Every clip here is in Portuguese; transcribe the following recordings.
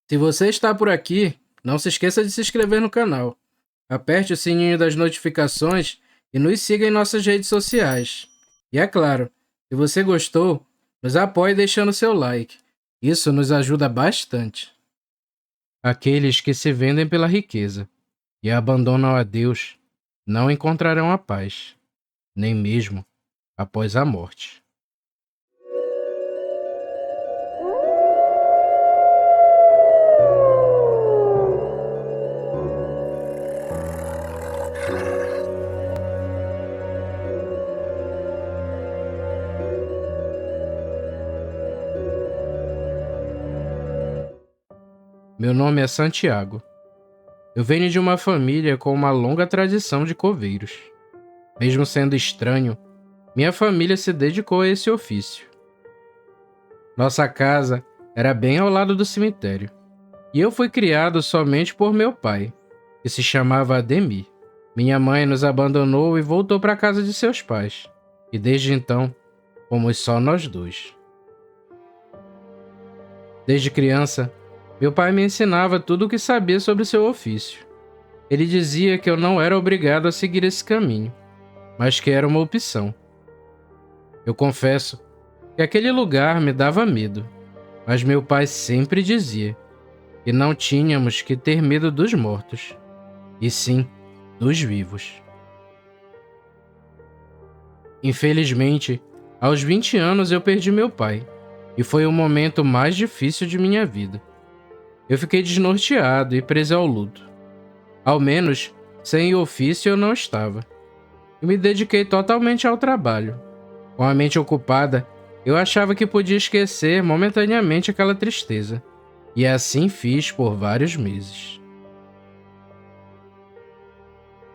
Se você está por aqui, não se esqueça de se inscrever no canal. Aperte o sininho das notificações e nos siga em nossas redes sociais. E é claro, se você gostou, nos apoie deixando seu like. Isso nos ajuda bastante. Aqueles que se vendem pela riqueza e abandonam a Deus não encontrarão a paz, nem mesmo após a morte. Meu nome é Santiago. Eu venho de uma família com uma longa tradição de coveiros. Mesmo sendo estranho, minha família se dedicou a esse ofício. Nossa casa era bem ao lado do cemitério, e eu fui criado somente por meu pai, que se chamava Ademir. Minha mãe nos abandonou e voltou para a casa de seus pais, e desde então fomos só nós dois. Desde criança, meu pai me ensinava tudo o que sabia sobre seu ofício. Ele dizia que eu não era obrigado a seguir esse caminho, mas que era uma opção. Eu confesso que aquele lugar me dava medo, mas meu pai sempre dizia que não tínhamos que ter medo dos mortos, e sim dos vivos. Infelizmente, aos 20 anos eu perdi meu pai, e foi o momento mais difícil de minha vida. Eu fiquei desnorteado e preso ao luto. Ao menos, sem ofício eu não estava. E me dediquei totalmente ao trabalho. Com a mente ocupada, eu achava que podia esquecer momentaneamente aquela tristeza. E assim fiz por vários meses.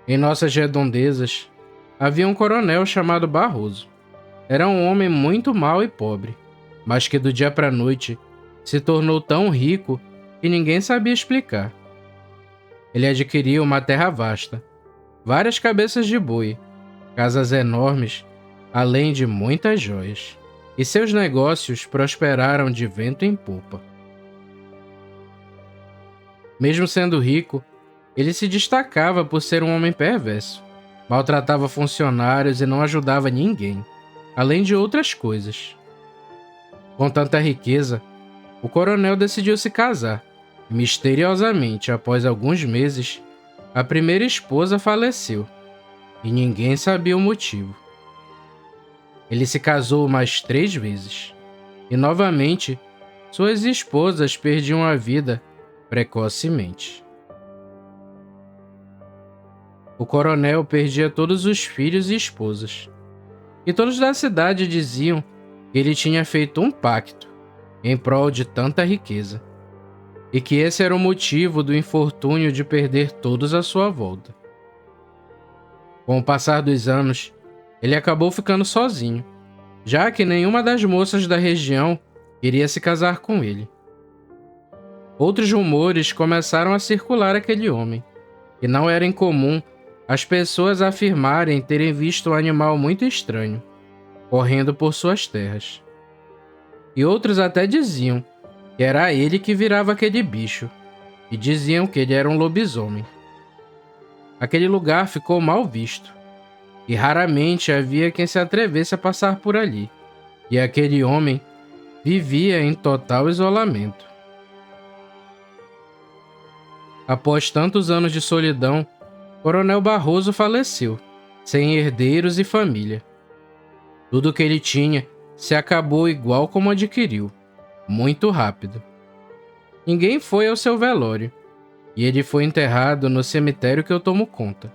Em nossas redondezas, havia um coronel chamado Barroso. Era um homem muito mau e pobre, mas que do dia para a noite se tornou tão rico que ninguém sabia explicar. Ele adquiriu uma terra vasta, várias cabeças de boi, casas enormes, além de muitas joias. E seus negócios prosperaram de vento em popa. Mesmo sendo rico, ele se destacava por ser um homem perverso. Maltratava funcionários e não ajudava ninguém, além de outras coisas. Com tanta riqueza, o coronel decidiu se casar. E, misteriosamente, após alguns meses, a primeira esposa faleceu, e ninguém sabia o motivo. Ele se casou mais 3 vezes, e novamente, suas esposas perdiam a vida precocemente. O coronel perdia todos os filhos e esposas, e todos da cidade diziam que ele tinha feito um pacto em prol de tanta riqueza, e que esse era o motivo do infortúnio de perder todos à sua volta. Com o passar dos anos, ele acabou ficando sozinho, já que nenhuma das moças da região queria se casar com ele. Outros rumores começaram a circular aquele homem, e não era incomum as pessoas afirmarem terem visto um animal muito estranho, correndo por suas terras. E outros até diziam que era ele que virava aquele bicho, e diziam que ele era um lobisomem. Aquele lugar ficou mal visto, e raramente havia quem se atrevesse a passar por ali, e aquele homem vivia em total isolamento. Após tantos anos de solidão, Coronel Barroso faleceu, sem herdeiros e família. Tudo o que ele tinha se acabou igual como adquiriu, muito rápido. Ninguém foi ao seu velório, e ele foi enterrado no cemitério que eu tomo conta.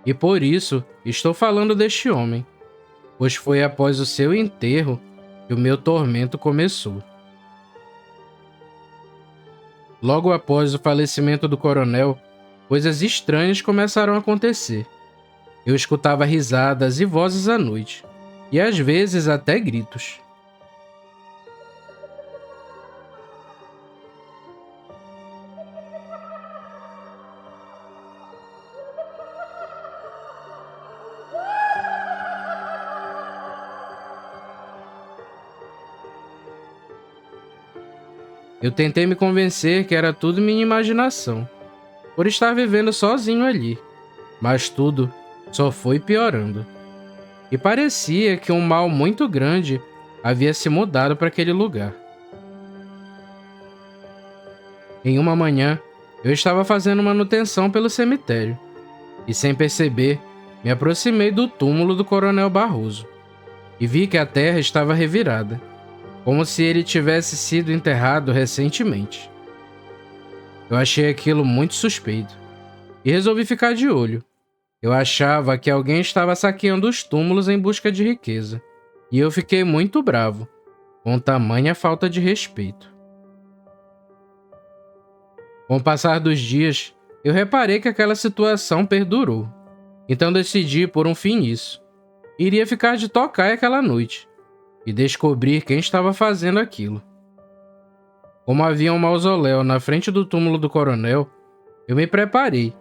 E por isso estou falando deste homem, pois foi após o seu enterro que o meu tormento começou. Logo após o falecimento do coronel, coisas estranhas começaram a acontecer. Eu escutava risadas e vozes à noite, e às vezes até gritos. Eu tentei me convencer que era tudo minha imaginação, por estar vivendo sozinho ali, mas tudo só foi piorando. E parecia que um mal muito grande havia se mudado para aquele lugar. Em uma manhã, eu estava fazendo manutenção pelo cemitério e, sem perceber, me aproximei do túmulo do Coronel Barroso e vi que a terra estava revirada, como se ele tivesse sido enterrado recentemente. Eu achei aquilo muito suspeito e resolvi ficar de olho. Eu achava que alguém estava saqueando os túmulos em busca de riqueza, e eu fiquei muito bravo, com tamanha falta de respeito. Com o passar dos dias, eu reparei que aquela situação perdurou, então decidi pôr um fim nisso. Iria ficar de tocaia aquela noite e descobrir quem estava fazendo aquilo. Como havia um mausoléu na frente do túmulo do coronel, eu me preparei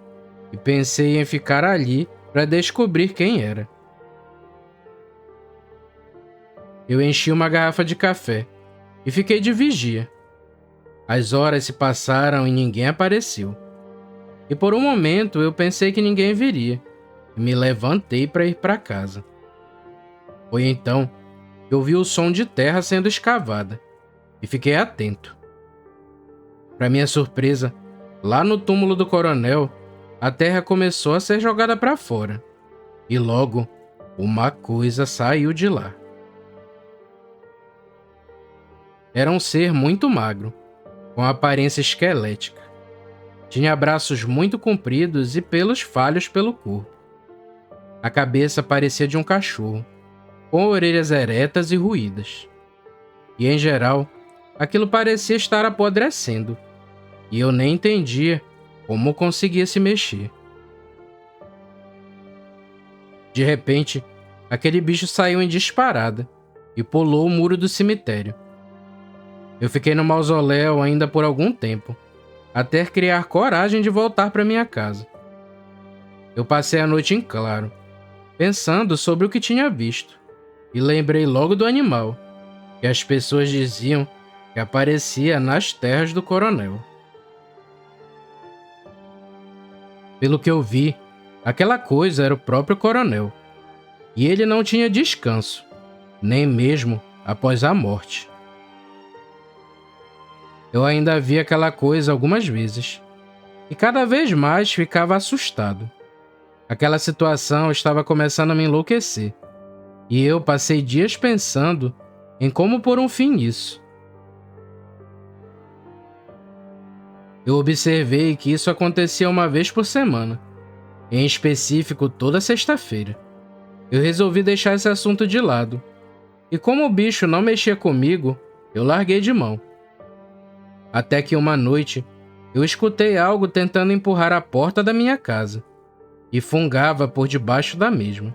e pensei em ficar ali para descobrir quem era. Eu enchi uma garrafa de café e fiquei de vigia. As horas se passaram e ninguém apareceu. E por um momento eu pensei que ninguém viria e me levantei para ir para casa. Foi então que ouvi o som de terra sendo escavada e fiquei atento. Para minha surpresa, lá no túmulo do coronel, a terra começou a ser jogada para fora e logo uma coisa saiu de lá. Era um ser muito magro, com aparência esquelética. Tinha braços muito compridos e pelos falhos pelo corpo. A cabeça parecia de um cachorro, com orelhas eretas e ruídas. E, em geral, aquilo parecia estar apodrecendo, e eu nem entendia como conseguia se mexer. De repente, aquele bicho saiu em disparada e pulou o muro do cemitério. Eu fiquei no mausoléu ainda por algum tempo, até criar coragem de voltar para minha casa. Eu passei a noite em claro, pensando sobre o que tinha visto, e lembrei logo do animal, que as pessoas diziam que aparecia nas terras do coronel. Pelo que eu vi, aquela coisa era o próprio coronel, e ele não tinha descanso, nem mesmo após a morte. Eu ainda vi aquela coisa algumas vezes, e cada vez mais ficava assustado. Aquela situação estava começando a me enlouquecer, e eu passei dias pensando em como pôr um fim nisso. Eu observei que isso acontecia uma vez por semana, em específico toda sexta-feira. Eu resolvi deixar esse assunto de lado, e como o bicho não mexia comigo, eu larguei de mão. Até que uma noite, eu escutei algo tentando empurrar a porta da minha casa, e fungava por debaixo da mesma.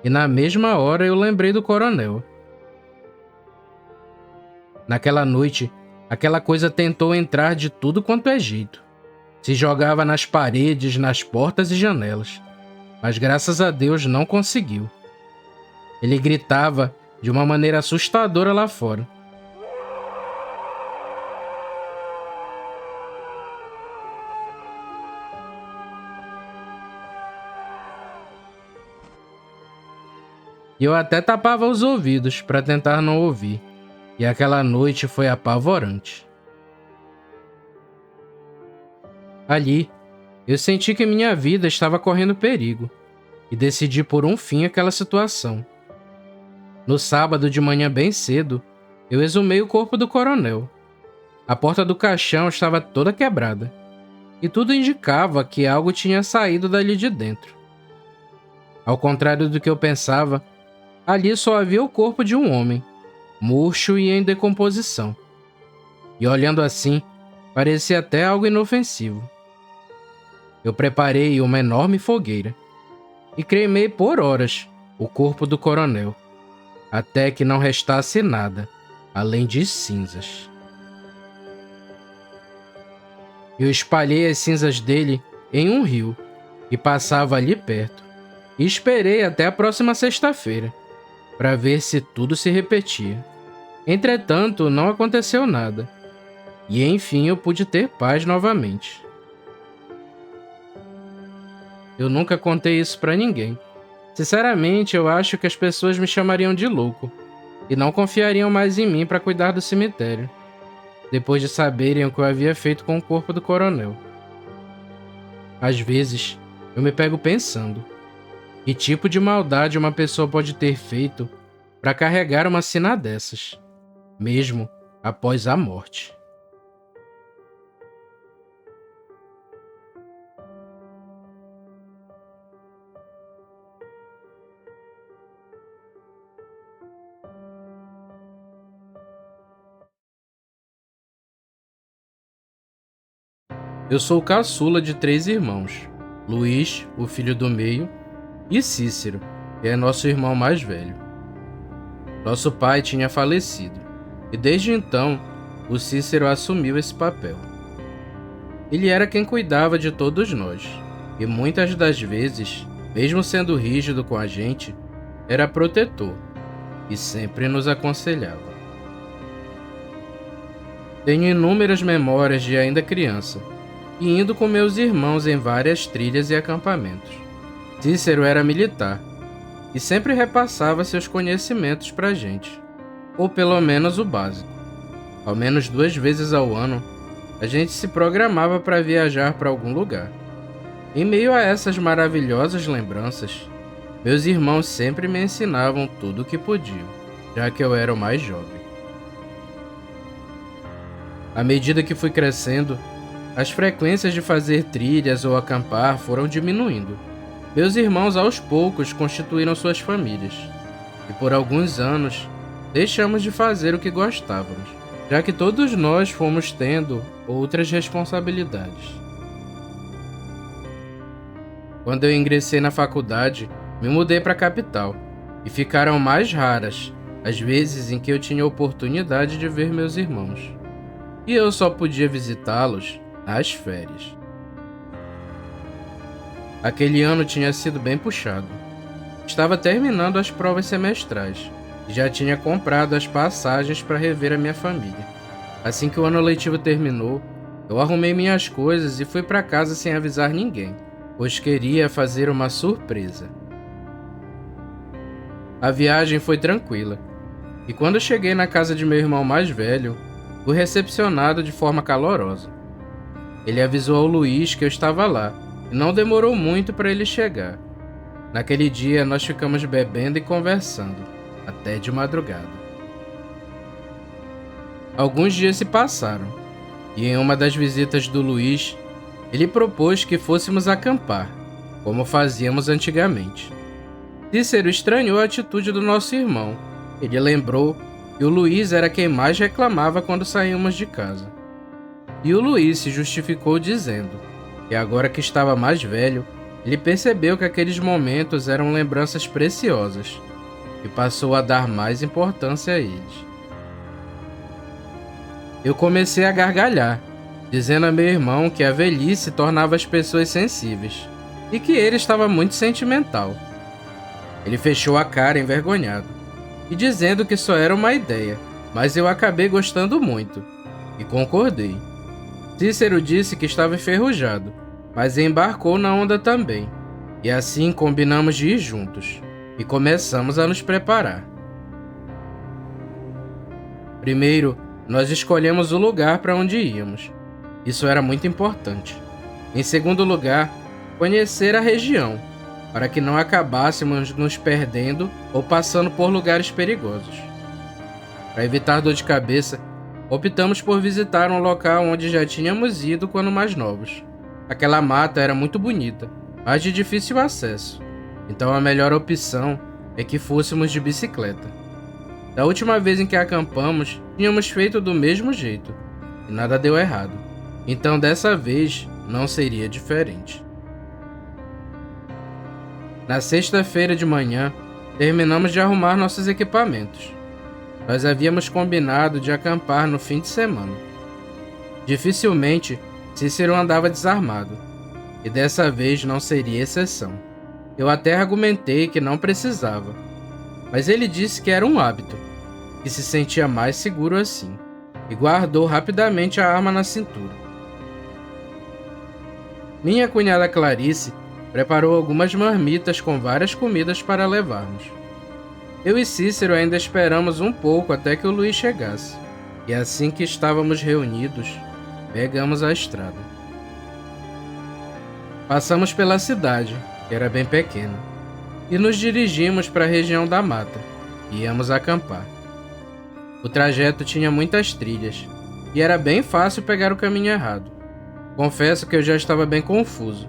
E na mesma hora eu lembrei do coronel. Naquela noite, aquela coisa tentou entrar de tudo quanto é jeito. Se jogava nas paredes, nas portas e janelas, mas graças a Deus não conseguiu. Ele gritava de uma maneira assustadora lá fora. E eu até tapava os ouvidos para tentar não ouvir. E aquela noite foi apavorante. Ali, eu senti que minha vida estava correndo perigo e decidi pôr um fim àquela situação. No sábado de manhã bem cedo, eu exumei o corpo do coronel. A porta do caixão estava toda quebrada e tudo indicava que algo tinha saído dali de dentro. Ao contrário do que eu pensava, ali só havia o corpo de um homem, murcho e em decomposição. E olhando assim, parecia até algo inofensivo. Eu preparei uma enorme fogueira e cremei por horas o corpo do coronel, até que não restasse nada, além de cinzas. Eu espalhei as cinzas dele em um rio que passava ali perto e esperei até a próxima sexta-feira para ver se tudo se repetia. Entretanto, não aconteceu nada. E enfim eu pude ter paz novamente. Eu nunca contei isso pra ninguém. Sinceramente, eu acho que as pessoas me chamariam de louco e não confiariam mais em mim para cuidar do cemitério, depois de saberem o que eu havia feito com o corpo do coronel. Às vezes, eu me pego pensando, que tipo de maldade uma pessoa pode ter feito para carregar uma sina dessas, mesmo após a morte. Eu sou o caçula de 3 irmãos, Luiz, o filho do meio, e Cícero, que é nosso irmão mais velho. Nosso pai tinha falecido, e desde então, o Cícero assumiu esse papel. Ele era quem cuidava de todos nós, e muitas das vezes, mesmo sendo rígido com a gente, era protetor, e sempre nos aconselhava. Tenho inúmeras memórias de ainda criança, e indo com meus irmãos em várias trilhas e acampamentos. Cícero era militar, e sempre repassava seus conhecimentos pra gente, ou pelo menos o básico. Ao menos 2 vezes ao ano, a gente se programava para viajar para algum lugar. Em meio a essas maravilhosas lembranças, meus irmãos sempre me ensinavam tudo o que podiam, já que eu era o mais jovem. À medida que fui crescendo, as frequências de fazer trilhas ou acampar foram diminuindo. Meus irmãos aos poucos constituíram suas famílias, e por alguns anos deixamos de fazer o que gostávamos, já que todos nós fomos tendo outras responsabilidades. Quando eu ingressei na faculdade, me mudei para a capital, e ficaram mais raras as vezes em que eu tinha oportunidade de ver meus irmãos, e eu só podia visitá-los nas férias. Aquele ano tinha sido bem puxado. Estava terminando as provas semestrais e já tinha comprado as passagens para rever a minha família. Assim que o ano letivo terminou, eu arrumei minhas coisas e fui para casa sem avisar ninguém, pois queria fazer uma surpresa. A viagem foi tranquila, e quando cheguei na casa de meu irmão mais velho, fui recepcionado de forma calorosa. Ele avisou ao Luiz que eu estava lá, e não demorou muito para ele chegar. Naquele dia nós ficamos bebendo e conversando, até de madrugada. Alguns dias se passaram, e em uma das visitas do Luiz, ele propôs que fôssemos acampar, como fazíamos antigamente. Cícero estranhou a atitude do nosso irmão. Ele lembrou que o Luiz era quem mais reclamava quando saímos de casa. E o Luiz se justificou dizendo que agora que estava mais velho, ele percebeu que aqueles momentos eram lembranças preciosas e passou a dar mais importância a eles. Eu comecei a gargalhar, dizendo a meu irmão que a velhice tornava as pessoas sensíveis e que ele estava muito sentimental. Ele fechou a cara envergonhado e dizendo que só era uma ideia, mas eu acabei gostando muito e concordei. Cícero disse que estava enferrujado, mas embarcou na onda também, e assim combinamos de ir juntos, e começamos a nos preparar. Primeiro, nós escolhemos o lugar para onde íamos. Isso era muito importante. Em segundo lugar, conhecer a região, para que não acabássemos nos perdendo ou passando por lugares perigosos. Para evitar dor de cabeça, optamos por visitar um local onde já tínhamos ido quando mais novos. Aquela mata era muito bonita, mas de difícil acesso, então a melhor opção é que fôssemos de bicicleta. Da última vez em que acampamos, tínhamos feito do mesmo jeito, e nada deu errado, então dessa vez não seria diferente. Na sexta-feira de manhã, terminamos de arrumar nossos equipamentos. Nós havíamos combinado de acampar no fim de semana. Dificilmente, Cícero andava desarmado, e dessa vez não seria exceção. Eu até argumentei que não precisava, mas ele disse que era um hábito, que se sentia mais seguro assim. e guardou rapidamente a arma na cintura. Minha cunhada Clarice preparou algumas marmitas com várias comidas para levarmos. Eu e Cícero ainda esperamos um pouco até que o Luiz chegasse, e assim que estávamos reunidos, pegamos a estrada. Passamos pela cidade, que era bem pequena, e nos dirigimos para a região da mata, e íamos acampar. O trajeto tinha muitas trilhas, e era bem fácil pegar o caminho errado. Confesso que eu já estava bem confuso,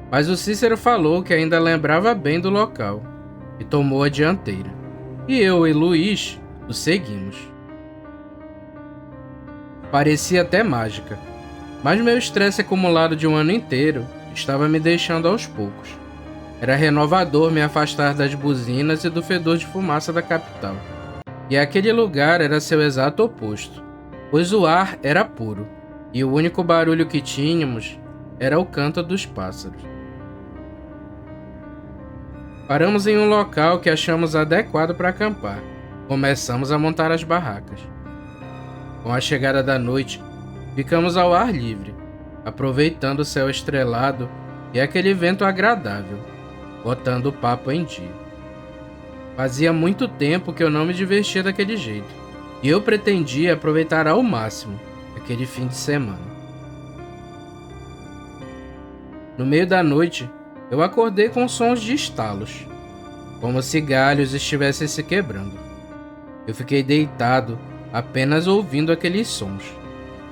mas o Cícero falou que ainda lembrava bem do local, e tomou a dianteira. E eu e Luiz o seguimos. Parecia até mágica, mas meu estresse acumulado de um ano inteiro estava me deixando aos poucos. Era renovador me afastar das buzinas e do fedor de fumaça da capital. E aquele lugar era seu exato oposto, pois o ar era puro, e o único barulho que tínhamos era o canto dos pássaros. Paramos em um local que achamos adequado para acampar. Começamos a montar as barracas. Com a chegada da noite, ficamos ao ar livre, aproveitando o céu estrelado e aquele vento agradável, botando o papo em dia. Fazia muito tempo que eu não me divertia daquele jeito, e eu pretendia aproveitar ao máximo aquele fim de semana. No meio da noite, eu acordei com sons de estalos, como se galhos estivessem se quebrando. Eu fiquei deitado, apenas ouvindo aqueles sons,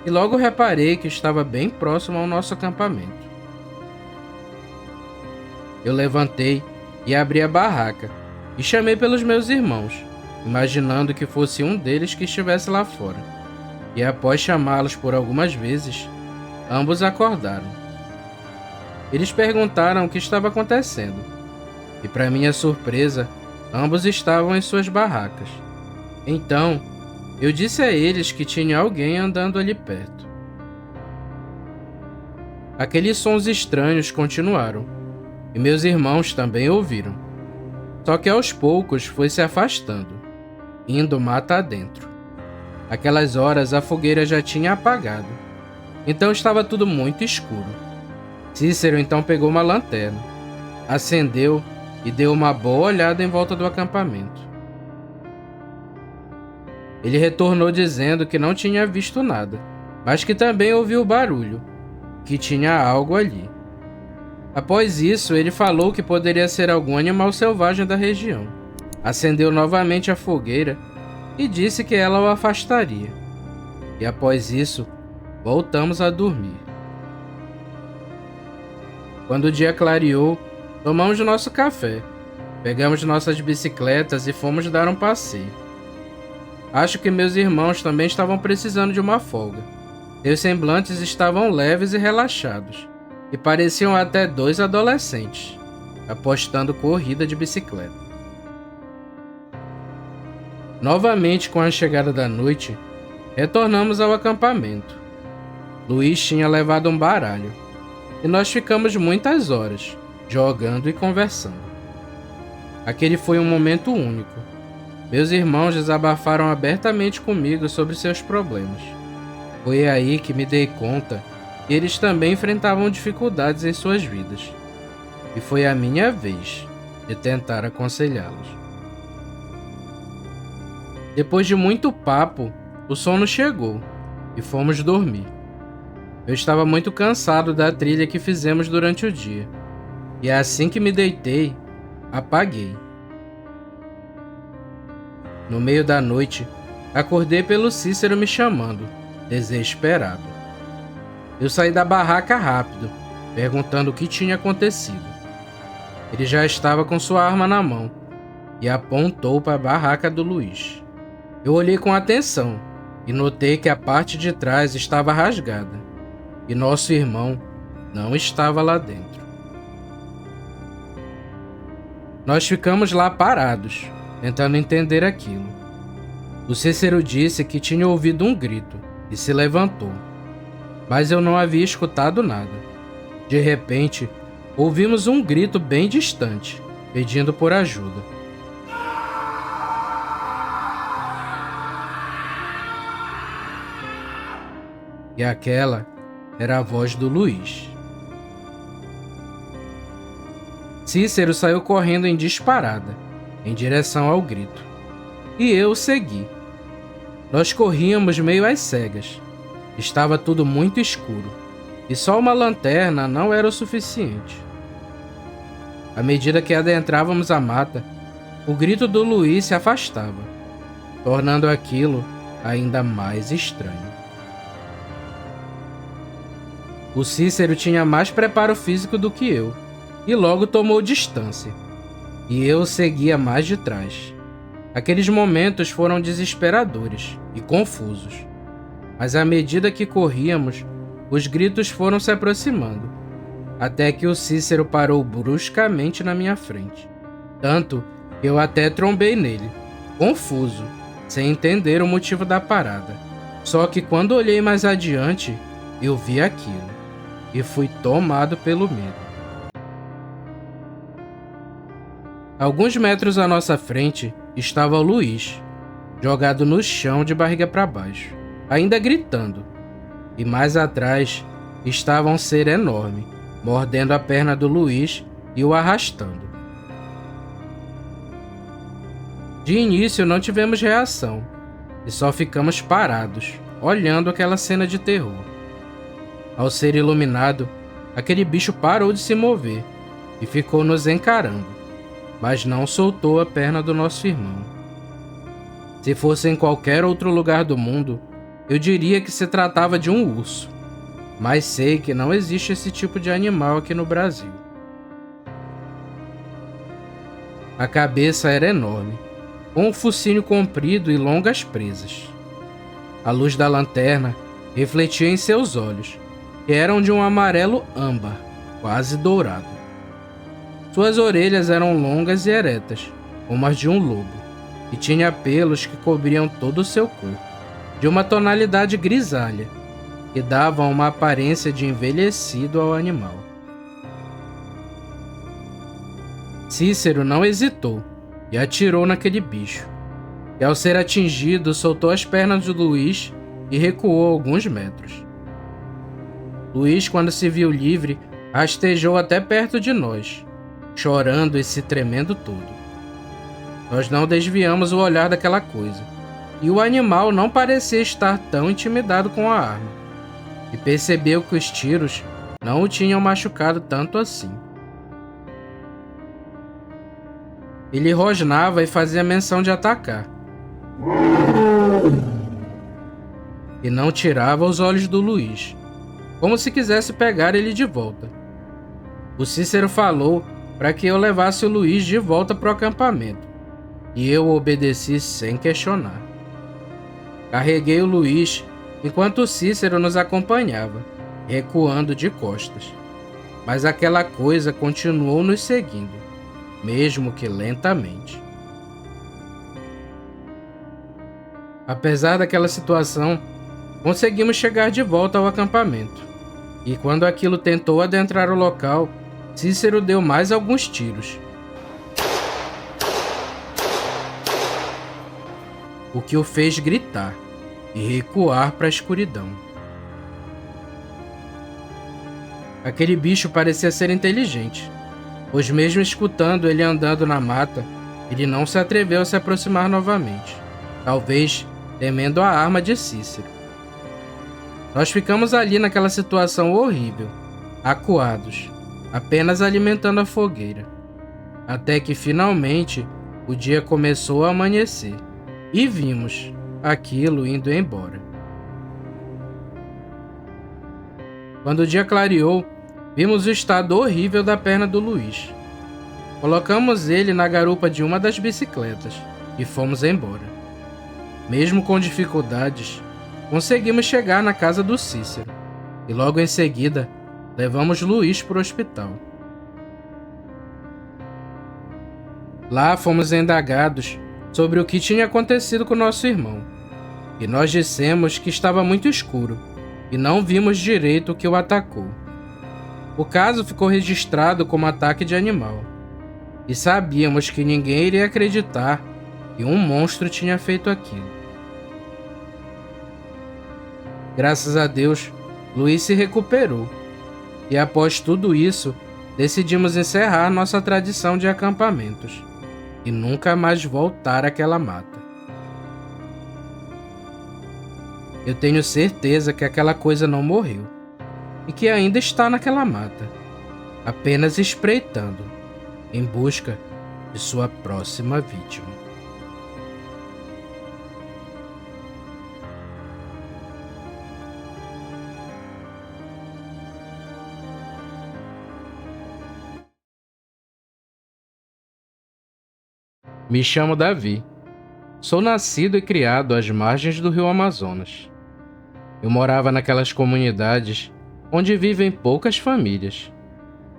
e logo reparei que estava bem próximo ao nosso acampamento. Eu levantei e abri a barraca, e chamei pelos meus irmãos, imaginando que fosse um deles que estivesse lá fora. E após chamá-los por algumas vezes, ambos acordaram. Eles perguntaram o que estava acontecendo, e para minha surpresa, ambos estavam em suas barracas. Então, eu disse a eles que tinha alguém andando ali perto. Aqueles sons estranhos continuaram, e meus irmãos também ouviram. Só que aos poucos foi se afastando, indo mata adentro. Aquelas horas a fogueira já tinha apagado, então estava tudo muito escuro. Cícero então pegou uma lanterna, acendeu e deu uma boa olhada em volta do acampamento. Ele retornou dizendo que não tinha visto nada, mas que também ouviu barulho, que tinha algo ali. Após isso, ele falou que poderia ser algum animal selvagem da região. Acendeu novamente a fogueira e disse que ela o afastaria. E após isso, voltamos a dormir. Quando o dia clareou, tomamos nosso café, pegamos nossas bicicletas e fomos dar um passeio. Acho que meus irmãos também estavam precisando de uma folga. Seus semblantes estavam leves e relaxados, e pareciam até 2 adolescentes, apostando corrida de bicicleta. Novamente, com a chegada da noite, retornamos ao acampamento. Luiz tinha levado um baralho, e nós ficamos muitas horas, jogando e conversando. Aquele foi um momento único. Meus irmãos desabafaram abertamente comigo sobre seus problemas. Foi aí que me dei conta que eles também enfrentavam dificuldades em suas vidas. E foi a minha vez de tentar aconselhá-los. Depois de muito papo, o sono chegou e fomos dormir. Eu estava muito cansado da trilha que fizemos durante o dia, e assim que me deitei, apaguei. No meio da noite, acordei pelo Cícero me chamando, desesperado. Eu saí da barraca rápido, perguntando o que tinha acontecido. Ele já estava com sua arma na mão e apontou para a barraca do Luiz. Eu olhei com atenção e notei que a parte de trás estava rasgada e nosso irmão não estava lá dentro. Nós ficamos lá parados, tentando entender aquilo. O Cícero disse que tinha ouvido um grito e se levantou, mas eu não havia escutado nada. De repente, ouvimos um grito bem distante, pedindo por ajuda. e aquela era a voz do Luiz. Cícero saiu correndo em disparada, em direção ao grito, e eu o segui. Nós corríamos meio às cegas. Estava tudo muito escuro, e só uma lanterna não era o suficiente. À medida que adentrávamos a mata, o grito do Luiz se afastava, tornando aquilo ainda mais estranho. O Cícero tinha mais preparo físico do que eu, e logo tomou distância, e eu o seguia mais de trás. Aqueles momentos foram desesperadores e confusos, mas à medida que corríamos, os gritos foram se aproximando, até que o Cícero parou bruscamente na minha frente, tanto que eu até trombei nele, confuso, sem entender o motivo da parada. Só que quando olhei mais adiante, eu vi aquilo, e fui tomado pelo medo. Alguns metros à nossa frente estava o Luiz, jogado no chão de barriga para baixo, ainda gritando. E mais atrás estava um ser enorme, mordendo a perna do Luiz e o arrastando. De início não tivemos reação, e só ficamos parados, olhando aquela cena de terror. Ao ser iluminado, aquele bicho parou de se mover e ficou nos encarando, mas não soltou a perna do nosso irmão. Se fosse em qualquer outro lugar do mundo, eu diria que se tratava de um urso, mas sei que não existe esse tipo de animal aqui no Brasil. A cabeça era enorme, com um focinho comprido e longas presas. A luz da lanterna refletia em seus olhos, que eram de um amarelo âmbar, quase dourado. Suas orelhas eram longas e eretas, como as de um lobo, e tinha pelos que cobriam todo o seu corpo, de uma tonalidade grisalha, que davam uma aparência de envelhecido ao animal. Cícero não hesitou e atirou naquele bicho, e ao ser atingido soltou as pernas de Luiz e recuou alguns metros. Luiz, quando se viu livre, rastejou até perto de nós, chorando e se tremendo todo. Nós não desviamos o olhar daquela coisa, e o animal não parecia estar tão intimidado com a arma, e percebeu que os tiros não o tinham machucado tanto assim. Ele rosnava e fazia menção de atacar, e não tirava os olhos do Luiz, como se quisesse pegar ele de volta. O Cícero falou para que eu levasse o Luiz de volta para o acampamento, e eu obedeci sem questionar. Carreguei o Luiz enquanto o Cícero nos acompanhava, recuando de costas, mas aquela coisa continuou nos seguindo, mesmo que lentamente. Apesar daquela situação, conseguimos chegar de volta ao acampamento, e quando aquilo tentou adentrar o local, Cícero deu mais alguns tiros, o que o fez gritar e recuar para a escuridão. Aquele bicho parecia ser inteligente, pois mesmo escutando ele andando na mata, ele não se atreveu a se aproximar novamente, talvez temendo a arma de Cícero. Nós ficamos ali naquela situação horrível, acuados, apenas alimentando a fogueira, até que finalmente o dia começou a amanhecer e vimos aquilo indo embora. Quando o dia clareou, vimos o estado horrível da perna do Luiz. Colocamos ele na garupa de uma das bicicletas e fomos embora. Mesmo com dificuldades, conseguimos chegar na casa do Cícero e logo em seguida levamos Luiz para o hospital. Lá fomos indagados sobre o que tinha acontecido com nosso irmão, e nós dissemos que estava muito escuro e não vimos direito o que o atacou. O caso ficou registrado como ataque de animal, e sabíamos que ninguém iria acreditar que um monstro tinha feito aquilo. Graças a Deus, Luiz se recuperou. E após tudo isso, decidimos encerrar nossa tradição de acampamentos e nunca mais voltar àquela mata. Eu tenho certeza que aquela coisa não morreu e que ainda está naquela mata, apenas espreitando, em busca de sua próxima vítima. Me chamo Davi. Sou nascido e criado às margens do rio Amazonas. Eu morava naquelas comunidades onde vivem poucas famílias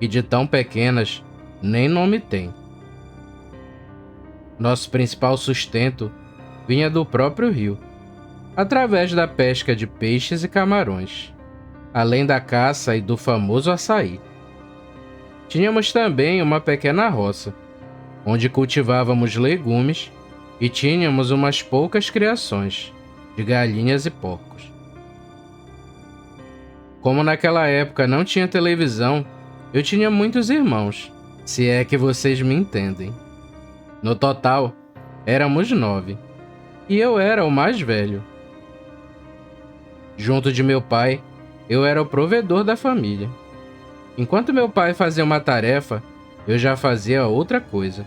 e de tão pequenas nem nome têm. Nosso principal sustento vinha do próprio rio, através da pesca de peixes e camarões, além da caça e do famoso açaí. Tínhamos também uma pequena roça, onde cultivávamos legumes e tínhamos umas poucas criações de galinhas e porcos. Como naquela época não tinha televisão, eu tinha muitos irmãos, se é que vocês me entendem. No total, éramos 9, e eu era o mais velho. Junto de meu pai, eu era o provedor da família. Enquanto meu pai fazia uma tarefa, eu já fazia outra coisa,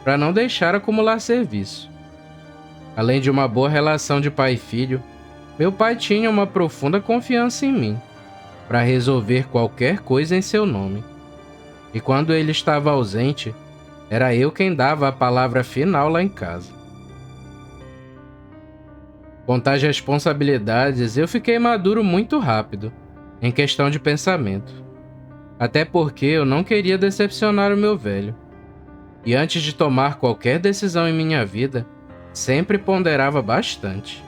para não deixar acumular serviço. Além de uma boa relação de pai e filho, meu pai tinha uma profunda confiança em mim, para resolver qualquer coisa em seu nome. E quando ele estava ausente, era eu quem dava a palavra final lá em casa. Com tais responsabilidades, eu fiquei maduro muito rápido, em questão de pensamento. Até porque eu não queria decepcionar o meu velho. E antes de tomar qualquer decisão em minha vida, sempre ponderava bastante.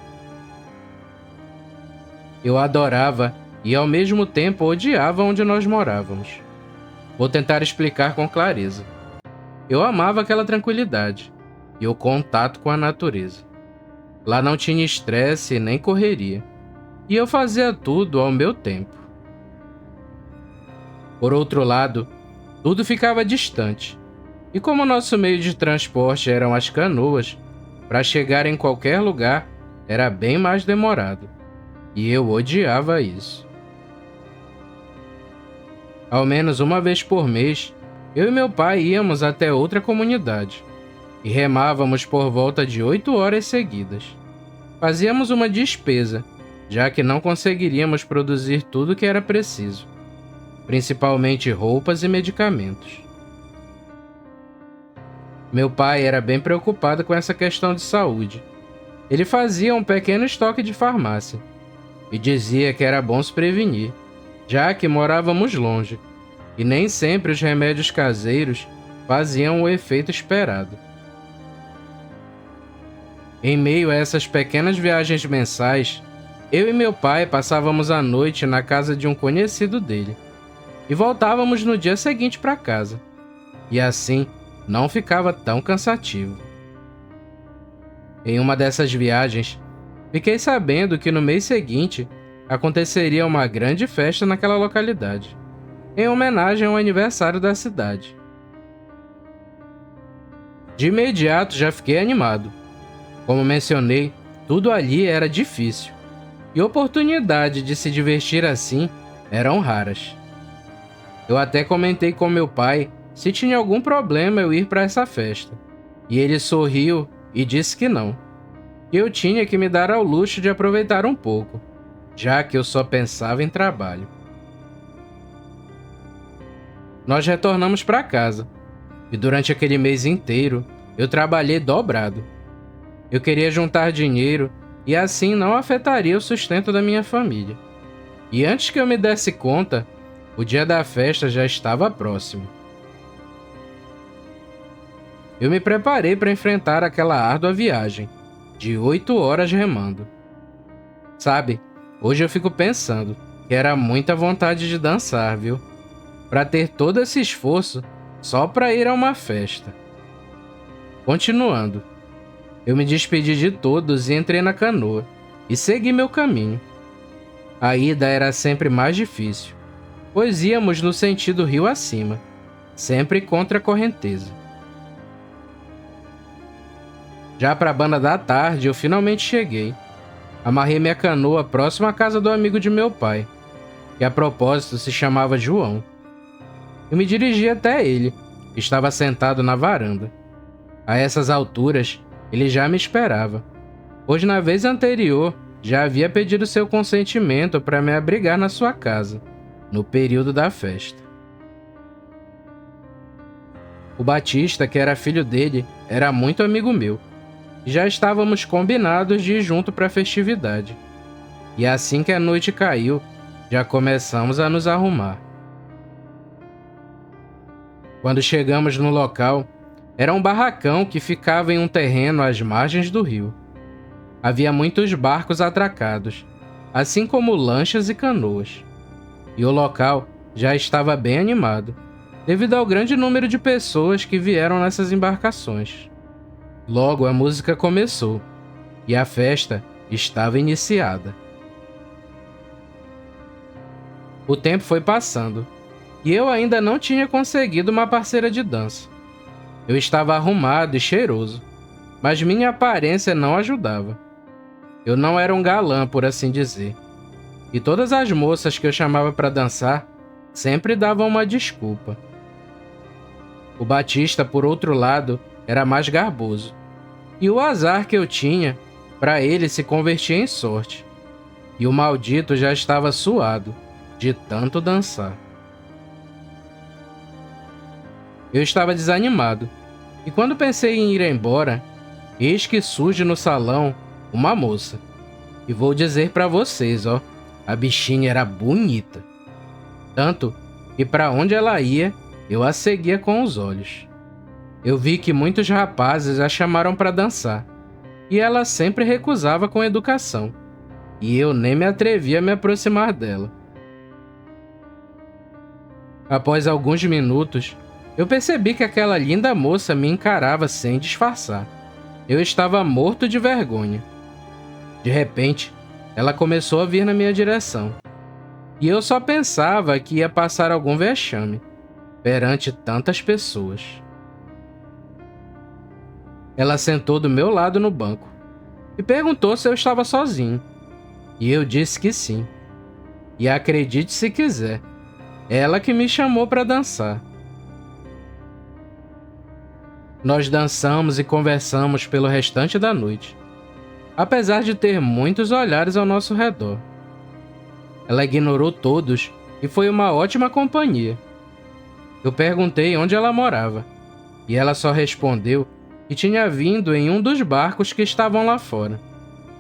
Eu adorava e ao mesmo tempo odiava onde nós morávamos. Vou tentar explicar com clareza. Eu amava aquela tranquilidade e o contato com a natureza. Lá não tinha estresse nem correria, e eu fazia tudo ao meu tempo. Por outro lado, tudo ficava distante, e como nosso meio de transporte eram as canoas, para chegar em qualquer lugar era bem mais demorado, e eu odiava isso. Ao menos uma vez por mês, eu e meu pai íamos até outra comunidade e remávamos por volta de 8 horas seguidas. Fazíamos uma despesa, já que não conseguiríamos produzir tudo o que era preciso, principalmente roupas e medicamentos. Meu pai era bem preocupado com essa questão de saúde. Ele fazia um pequeno estoque de farmácia e dizia que era bom se prevenir, já que morávamos longe e nem sempre os remédios caseiros faziam o efeito esperado. Em meio a essas pequenas viagens mensais, eu e meu pai passávamos a noite na casa de um conhecido dele e voltávamos no dia seguinte para casa, e assim não ficava tão cansativo. Em uma dessas viagens, fiquei sabendo que no mês seguinte aconteceria uma grande festa naquela localidade, em homenagem ao aniversário da cidade. De imediato já fiquei animado. Como mencionei, tudo ali era difícil, e oportunidade de se divertir assim eram raras. Eu até comentei com meu pai se tinha algum problema eu ir para essa festa, e ele sorriu e disse que não, que eu tinha que me dar ao luxo de aproveitar um pouco, já que eu só pensava em trabalho. Nós retornamos para casa, e durante aquele mês inteiro eu trabalhei dobrado. Eu queria juntar dinheiro e assim não afetaria o sustento da minha família. E antes que eu me desse conta, o dia da festa já estava próximo. Eu me preparei para enfrentar aquela árdua viagem, de 8 horas remando. Sabe, hoje eu fico pensando que era muita vontade de dançar, viu? Para ter todo esse esforço só para ir a uma festa. Continuando. Eu me despedi de todos e entrei na canoa, e segui meu caminho. A ida era sempre mais difícil, pois íamos no sentido rio acima, sempre contra a correnteza. Já para a banda da tarde, eu finalmente cheguei. Amarrei minha canoa próximo à casa do amigo de meu pai, que a propósito se chamava João. Eu me dirigi até ele, que estava sentado na varanda. A essas alturas, ele já me esperava, pois na vez anterior já havia pedido seu consentimento para me abrigar na sua casa, no período da festa. O Batista, que era filho dele, era muito amigo meu, e já estávamos combinados de ir junto para a festividade. E assim que a noite caiu, já começamos a nos arrumar. Quando chegamos no local, era um barracão que ficava em um terreno às margens do rio. Havia muitos barcos atracados, assim como lanchas e canoas. E o local já estava bem animado, devido ao grande número de pessoas que vieram nessas embarcações. Logo a música começou, e a festa estava iniciada. O tempo foi passando, e eu ainda não tinha conseguido uma parceira de dança. Eu estava arrumado e cheiroso, mas minha aparência não ajudava. Eu não era um galã, por assim dizer, e todas as moças que eu chamava para dançar sempre davam uma desculpa. O Batista, por outro lado, era mais garboso, e o azar que eu tinha, para ele se convertia em sorte, e o maldito já estava suado de tanto dançar. Eu estava desanimado, e quando pensei em ir embora, eis que surge no salão uma moça. E vou dizer para vocês, a bichinha era bonita. Tanto que para onde ela ia, eu a seguia com os olhos. Eu vi que muitos rapazes a chamaram para dançar, e ela sempre recusava com educação, e eu nem me atrevia a me aproximar dela. Após alguns minutos, eu percebi que aquela linda moça me encarava sem disfarçar. Eu estava morto de vergonha. De repente, ela começou a vir na minha direção, e eu só pensava que ia passar algum vexame perante tantas pessoas. Ela sentou do meu lado no banco e perguntou se eu estava sozinho, e eu disse que sim. E acredite se quiser, ela que me chamou para dançar. Nós dançamos e conversamos pelo restante da noite, apesar de ter muitos olhares ao nosso redor. Ela ignorou todos e foi uma ótima companhia. Eu perguntei onde ela morava, e ela só respondeu que tinha vindo em um dos barcos que estavam lá fora.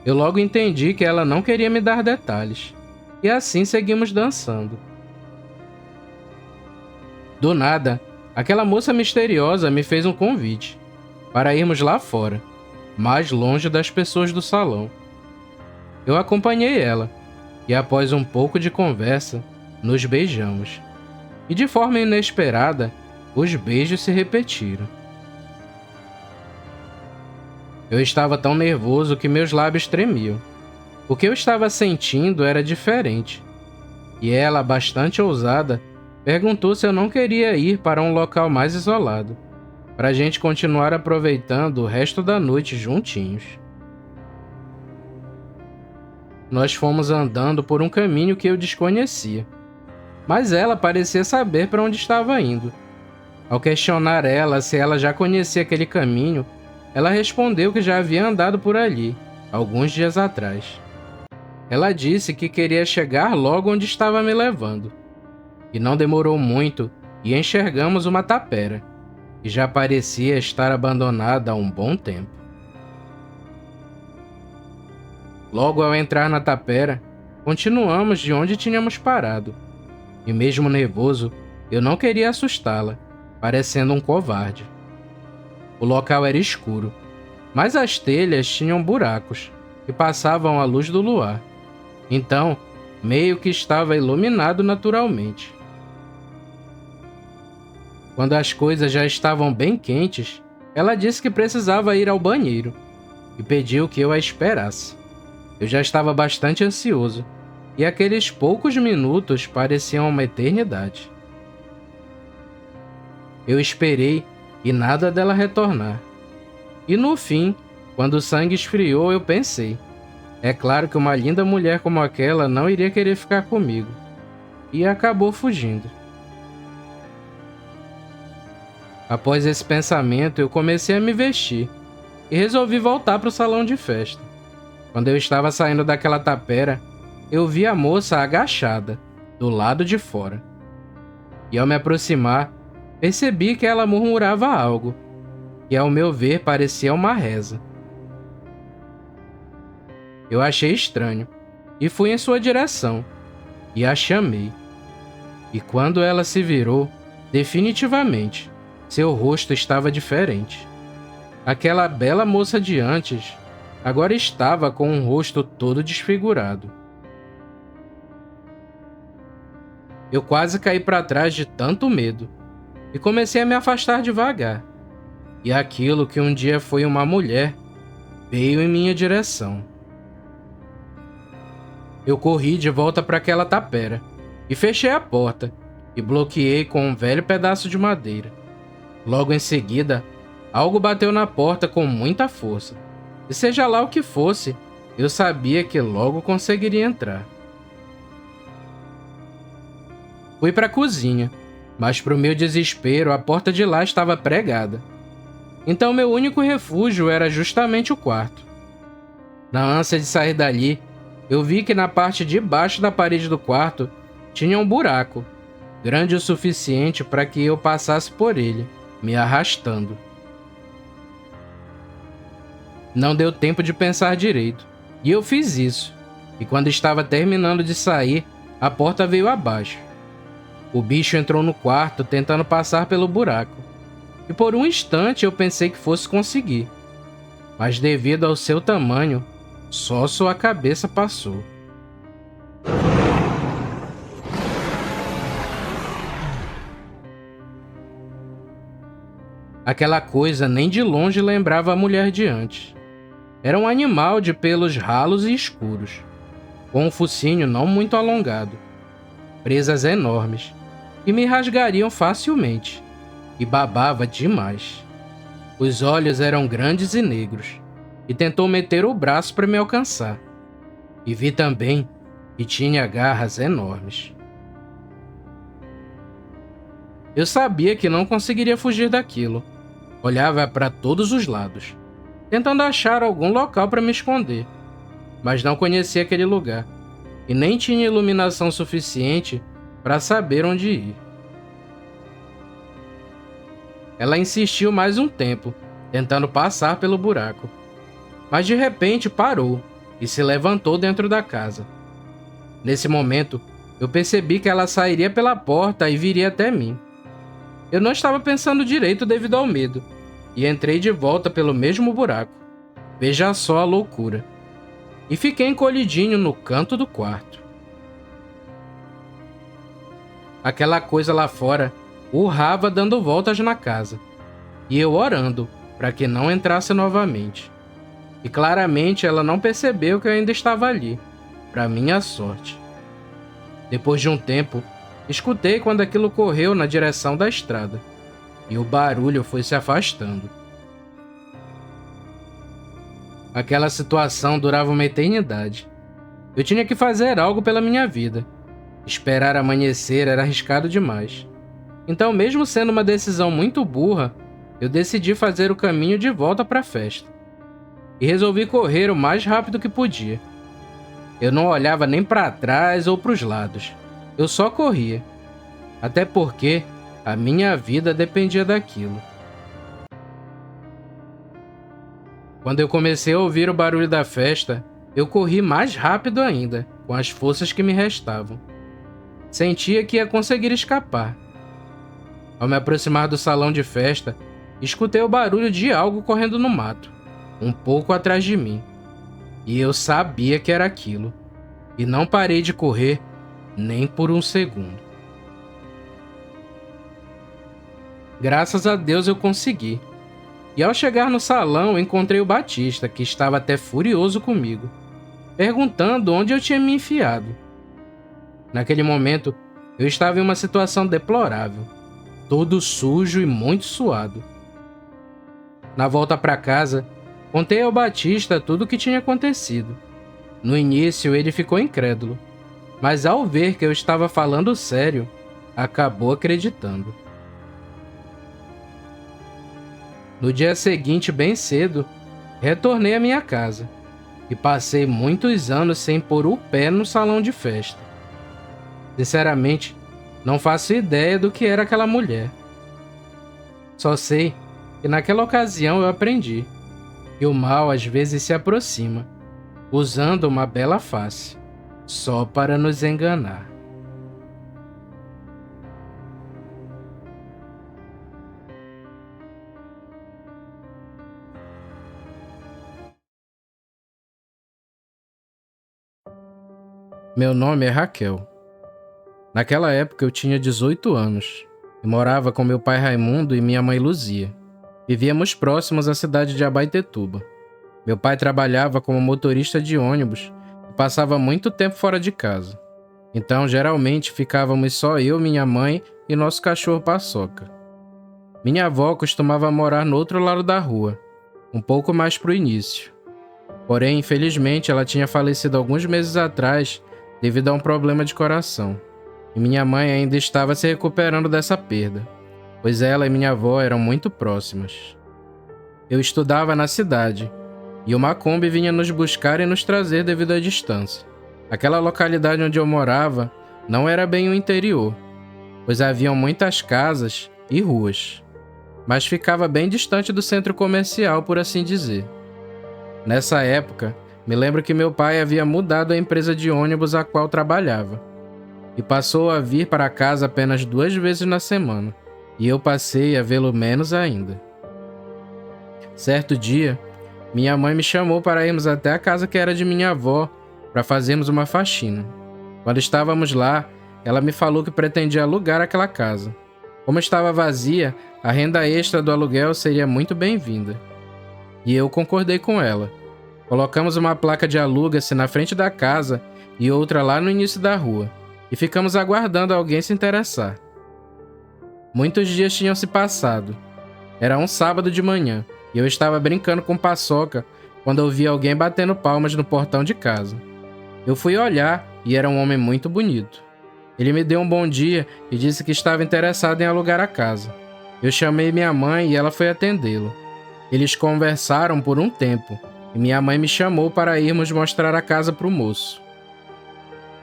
Eu logo entendi que ela não queria me dar detalhes, e assim seguimos dançando. Do nada, aquela moça misteriosa me fez um convite para irmos lá fora, mais longe das pessoas do salão. Eu acompanhei ela, e após um pouco de conversa, nos beijamos. E de forma inesperada, os beijos se repetiram. Eu estava tão nervoso que meus lábios tremiam. O que eu estava sentindo era diferente. E ela, bastante ousada, perguntou se eu não queria ir para um local mais isolado, para a gente continuar aproveitando o resto da noite juntinhos. Nós fomos andando por um caminho que eu desconhecia, mas ela parecia saber para onde estava indo. Ao questionar ela se ela já conhecia aquele caminho, ela respondeu que já havia andado por ali, alguns dias atrás. Ela disse que queria chegar logo onde estava me levando. E não demorou muito e enxergamos uma tapera, que já parecia estar abandonada há um bom tempo. Logo ao entrar na tapera, continuamos de onde tínhamos parado. E mesmo nervoso, eu não queria assustá-la, parecendo um covarde. O local era escuro, mas as telhas tinham buracos que passavam a luz do luar. Então, meio que estava iluminado naturalmente. Quando as coisas já estavam bem quentes, ela disse que precisava ir ao banheiro e pediu que eu a esperasse. Eu já estava bastante ansioso, e aqueles poucos minutos pareciam uma eternidade. Eu esperei e nada dela retornar. E no fim, quando o sangue esfriou, eu pensei: é claro que uma linda mulher como aquela não iria querer ficar comigo. E acabou fugindo. Após esse pensamento, eu comecei a me vestir e resolvi voltar para o salão de festa. Quando eu estava saindo daquela tapera, eu vi a moça agachada, do lado de fora. E ao me aproximar, percebi que ela murmurava algo, que ao meu ver parecia uma reza. Eu achei estranho e fui em sua direção e a chamei. E quando ela se virou, definitivamente, seu rosto estava diferente. Aquela bela moça de antes agora estava com um rosto todo desfigurado. Eu quase caí para trás de tanto medo e comecei a me afastar devagar. E aquilo que um dia foi uma mulher veio em minha direção. Eu corri de volta para aquela tapera e fechei a porta e bloqueei com um velho pedaço de madeira. Logo em seguida, algo bateu na porta com muita força. E seja lá o que fosse, eu sabia que logo conseguiria entrar. Fui para a cozinha, mas para o meu desespero, a porta de lá estava pregada. Então meu único refúgio era justamente o quarto. Na ânsia de sair dali, eu vi que na parte de baixo da parede do quarto tinha um buraco, grande o suficiente para que eu passasse por ele, me arrastando. Não deu tempo de pensar direito, e eu fiz isso. E quando estava terminando de sair, a porta veio abaixo. O bicho entrou no quarto tentando passar pelo buraco. E por um instante eu pensei que fosse conseguir. Mas devido ao seu tamanho, só sua cabeça passou. Aquela coisa nem de longe lembrava a mulher de antes. Era um animal de pelos ralos e escuros, com um focinho não muito alongado, presas enormes, que me rasgariam facilmente, e babava demais. Os olhos eram grandes e negros, e tentou meter o braço para me alcançar. E vi também que tinha garras enormes. Eu sabia que não conseguiria fugir daquilo. Olhava para todos os lados, tentando achar algum local para me esconder, mas não conhecia aquele lugar, e nem tinha iluminação suficiente para saber onde ir. Ela insistiu mais um tempo, tentando passar pelo buraco, mas de repente parou e se levantou dentro da casa. Nesse momento, eu percebi que ela sairia pela porta e viria até mim. Eu não estava pensando direito devido ao medo, e entrei de volta pelo mesmo buraco. Veja só a loucura. E fiquei encolhidinho no canto do quarto. Aquela coisa lá fora urrava dando voltas na casa, e eu orando para que não entrasse novamente. E claramente ela não percebeu que eu ainda estava ali, para minha sorte. Depois de um tempo, escutei quando aquilo correu na direção da estrada, e o barulho foi se afastando. Aquela situação durava uma eternidade. Eu tinha que fazer algo pela minha vida. Esperar amanhecer era arriscado demais. Então, mesmo sendo uma decisão muito burra, eu decidi fazer o caminho de volta para a festa. E resolvi correr o mais rápido que podia. Eu não olhava nem para trás ou para os lados. Eu só corria. Até porque a minha vida dependia daquilo. Quando eu comecei a ouvir o barulho da festa, eu corri mais rápido ainda, com as forças que me restavam. Sentia que ia conseguir escapar. Ao me aproximar do salão de festa, escutei o barulho de algo correndo no mato, um pouco atrás de mim. E eu sabia que era aquilo. E não parei de correr nem por um segundo. Graças a Deus eu consegui. E ao chegar no salão, encontrei o Batista, que estava até furioso comigo, perguntando onde eu tinha me enfiado. Naquele momento, eu estava em uma situação deplorável, todo sujo e muito suado. Na volta para casa, contei ao Batista tudo o que tinha acontecido. No início, ele ficou incrédulo, mas ao ver que eu estava falando sério, acabou acreditando. No dia seguinte, bem cedo, retornei à minha casa e passei muitos anos sem pôr o pé no salão de festa. Sinceramente, não faço ideia do que era aquela mulher. Só sei que naquela ocasião eu aprendi que o mal às vezes se aproxima, usando uma bela face, só para nos enganar. Meu nome é Raquel. Naquela época eu tinha 18 anos e morava com meu pai Raimundo e minha mãe Luzia. Vivíamos próximos à cidade de Abaetetuba. Meu pai trabalhava como motorista de ônibus e passava muito tempo fora de casa. Então, geralmente, ficávamos só eu, minha mãe e nosso cachorro Paçoca. Minha avó costumava morar no outro lado da rua, um pouco mais pro início. Porém, infelizmente, ela tinha falecido alguns meses atrás devido a um problema de coração. E minha mãe ainda estava se recuperando dessa perda, pois ela e minha avó eram muito próximas. Eu estudava na cidade, e uma Kombi vinha nos buscar e nos trazer devido à distância. Aquela localidade onde eu morava não era bem o interior, pois haviam muitas casas e ruas, mas ficava bem distante do centro comercial, por assim dizer. Nessa época, me lembro que meu pai havia mudado a empresa de ônibus a qual trabalhava, e passou a vir para casa apenas 2 vezes na semana, e eu passei a vê-lo menos ainda. Certo dia, minha mãe me chamou para irmos até a casa que era de minha avó para fazermos uma faxina. Quando estávamos lá, ela me falou que pretendia alugar aquela casa. Como estava vazia, a renda extra do aluguel seria muito bem-vinda. E eu concordei com ela. Colocamos uma placa de aluga-se na frente da casa e outra lá no início da rua, e ficamos aguardando alguém se interessar. Muitos dias tinham se passado. Era um sábado de manhã, e eu estava brincando com Paçoca quando ouvi alguém batendo palmas no portão de casa. Eu fui olhar e era um homem muito bonito. Ele me deu um bom dia e disse que estava interessado em alugar a casa. Eu chamei minha mãe e ela foi atendê-lo. Eles conversaram por um tempo, e minha mãe me chamou para irmos mostrar a casa para o moço.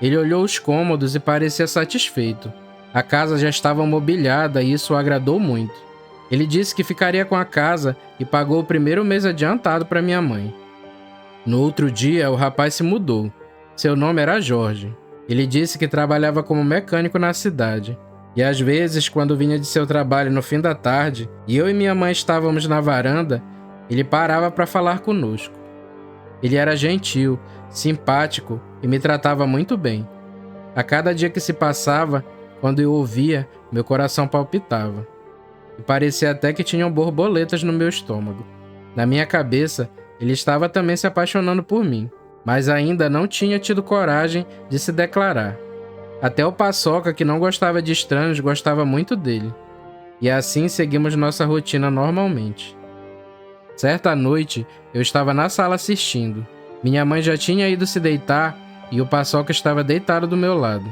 Ele olhou os cômodos e parecia satisfeito. A casa já estava mobiliada e isso o agradou muito. Ele disse que ficaria com a casa e pagou o primeiro mês adiantado para minha mãe. No outro dia, o rapaz se mudou. Seu nome era Jorge. Ele disse que trabalhava como mecânico na cidade. E às vezes, quando vinha de seu trabalho no fim da tarde e eu e minha mãe estávamos na varanda, ele parava para falar conosco. Ele era gentil, simpático e me tratava muito bem. A cada dia que se passava, quando eu ouvia, meu coração palpitava. E parecia até que tinham borboletas no meu estômago. Na minha cabeça, ele estava também se apaixonando por mim, mas ainda não tinha tido coragem de se declarar. Até o Paçoca, que não gostava de estranhos, gostava muito dele. E assim seguimos nossa rotina normalmente. Certa noite, eu estava na sala assistindo. Minha mãe já tinha ido se deitar e o Paçoca estava deitado do meu lado.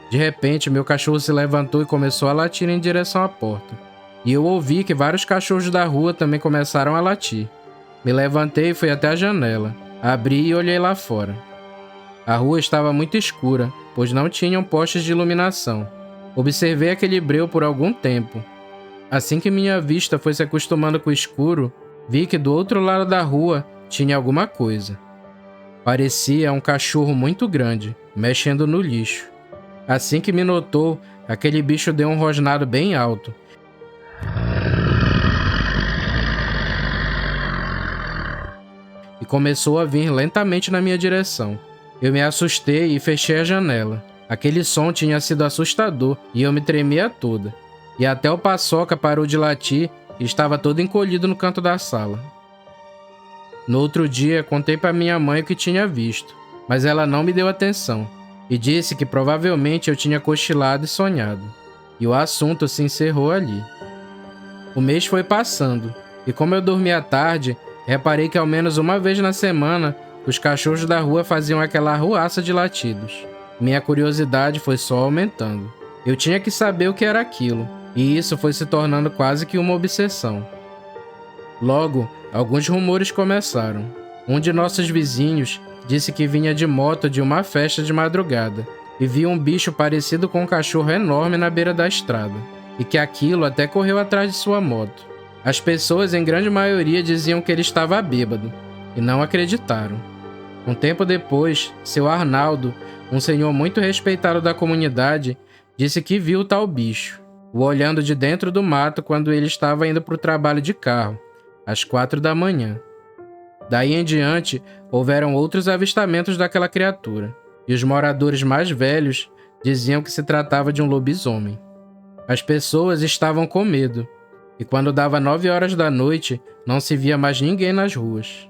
De repente, meu cachorro se levantou e começou a latir em direção à porta. E eu ouvi que vários cachorros da rua também começaram a latir. Me levantei e fui até a janela. Abri e olhei lá fora. A rua estava muito escura, pois não tinham postes de iluminação. Observei aquele breu por algum tempo. Assim que minha vista foi se acostumando com o escuro, vi que do outro lado da rua tinha alguma coisa. Parecia um cachorro muito grande, mexendo no lixo. Assim que me notou, aquele bicho deu um rosnado bem alto. E começou a vir lentamente na minha direção. Eu me assustei e fechei a janela. Aquele som tinha sido assustador e eu me tremia toda. E até o Paçoca parou de latir e estava todo encolhido no canto da sala. No outro dia, contei para minha mãe o que tinha visto, mas ela não me deu atenção. e disse que provavelmente eu tinha cochilado e sonhado, e o assunto se encerrou ali. O mês foi passando, e como eu dormia tarde, reparei que ao menos uma vez na semana, os cachorros da rua faziam aquela arruaça de latidos. Minha curiosidade foi só aumentando. Eu tinha que saber o que era aquilo, e isso foi se tornando quase que uma obsessão. Logo, alguns rumores começaram. Um de nossos vizinhos disse que vinha de moto de uma festa de madrugada e viu um bicho parecido com um cachorro enorme na beira da estrada, e que aquilo até correu atrás de sua moto. As pessoas, em grande maioria, diziam que ele estava bêbado, e não acreditaram. Um tempo depois, seu Arnaldo, um senhor muito respeitado da comunidade, disse que viu o tal bicho, o olhando de dentro do mato quando ele estava indo para o trabalho de carro, às 4 da manhã. Daí em diante, houveram outros avistamentos daquela criatura, e os moradores mais velhos diziam que se tratava de um lobisomem. As pessoas estavam com medo, e quando dava 9 horas da noite, não se via mais ninguém nas ruas.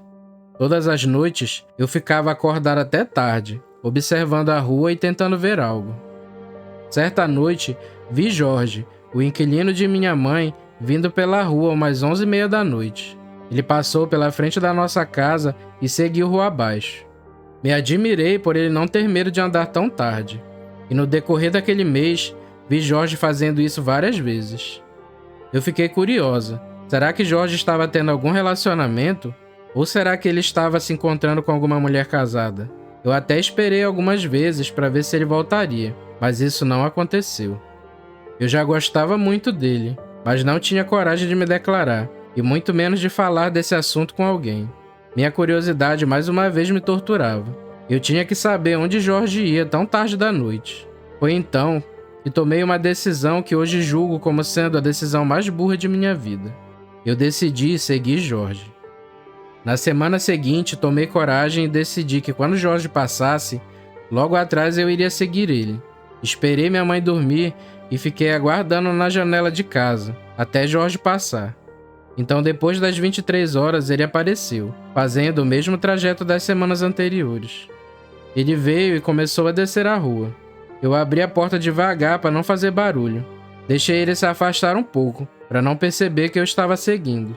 Todas as noites, eu ficava acordado até tarde, observando a rua e tentando ver algo. Certa noite, vi Jorge, o inquilino de minha mãe, vindo pela rua umas 11h30 da noite. Ele passou pela frente da nossa casa e seguiu rua abaixo. Me admirei por ele não ter medo de andar tão tarde, e no decorrer daquele mês, vi Jorge fazendo isso várias vezes. Eu fiquei curiosa. Será que Jorge estava tendo algum relacionamento? Ou será que ele estava se encontrando com alguma mulher casada? Eu até esperei algumas vezes para ver se ele voltaria, mas isso não aconteceu. Eu já gostava muito dele, mas não tinha coragem de me declarar, e muito menos de falar desse assunto com alguém. Minha curiosidade mais uma vez me torturava. Eu tinha que saber onde Jorge ia tão tarde da noite. Foi então que tomei uma decisão que hoje julgo como sendo a decisão mais burra de minha vida. Eu decidi seguir Jorge. Na semana seguinte, tomei coragem e decidi que quando Jorge passasse, logo atrás eu iria seguir ele. Esperei minha mãe dormir e fiquei aguardando na janela de casa, até Jorge passar. Então, depois das 23 horas, ele apareceu, fazendo o mesmo trajeto das semanas anteriores. Ele veio e começou a descer a rua. Eu abri a porta devagar para não fazer barulho. Deixei ele se afastar um pouco, para não perceber que eu estava seguindo.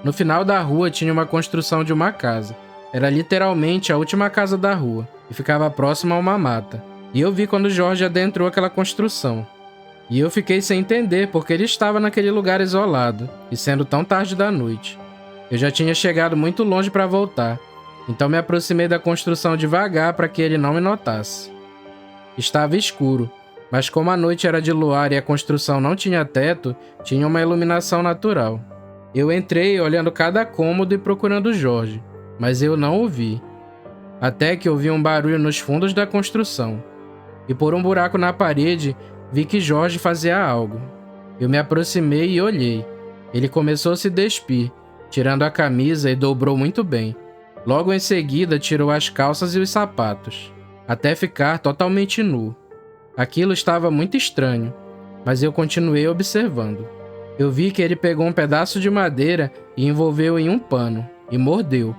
No final da rua tinha uma construção de uma casa. Era literalmente a última casa da rua, e ficava próxima a uma mata. E eu vi quando Jorge adentrou aquela construção. E eu fiquei sem entender porque ele estava naquele lugar isolado, e sendo tão tarde da noite. Eu já tinha chegado muito longe para voltar, então me aproximei da construção devagar para que ele não me notasse. Estava escuro, mas como a noite era de luar e a construção não tinha teto, tinha uma iluminação natural. Eu entrei olhando cada cômodo e procurando Jorge, mas eu não o vi. Até que ouvi um barulho nos fundos da construção, e por um buraco na parede, vi que Jorge fazia algo. Eu me aproximei e olhei. Ele começou a se despir, tirando a camisa e dobrou muito bem. Logo em seguida, tirou as calças e os sapatos, até ficar totalmente nu. Aquilo estava muito estranho, mas eu continuei observando. Eu vi que ele pegou um pedaço de madeira e envolveu em um pano, e mordeu.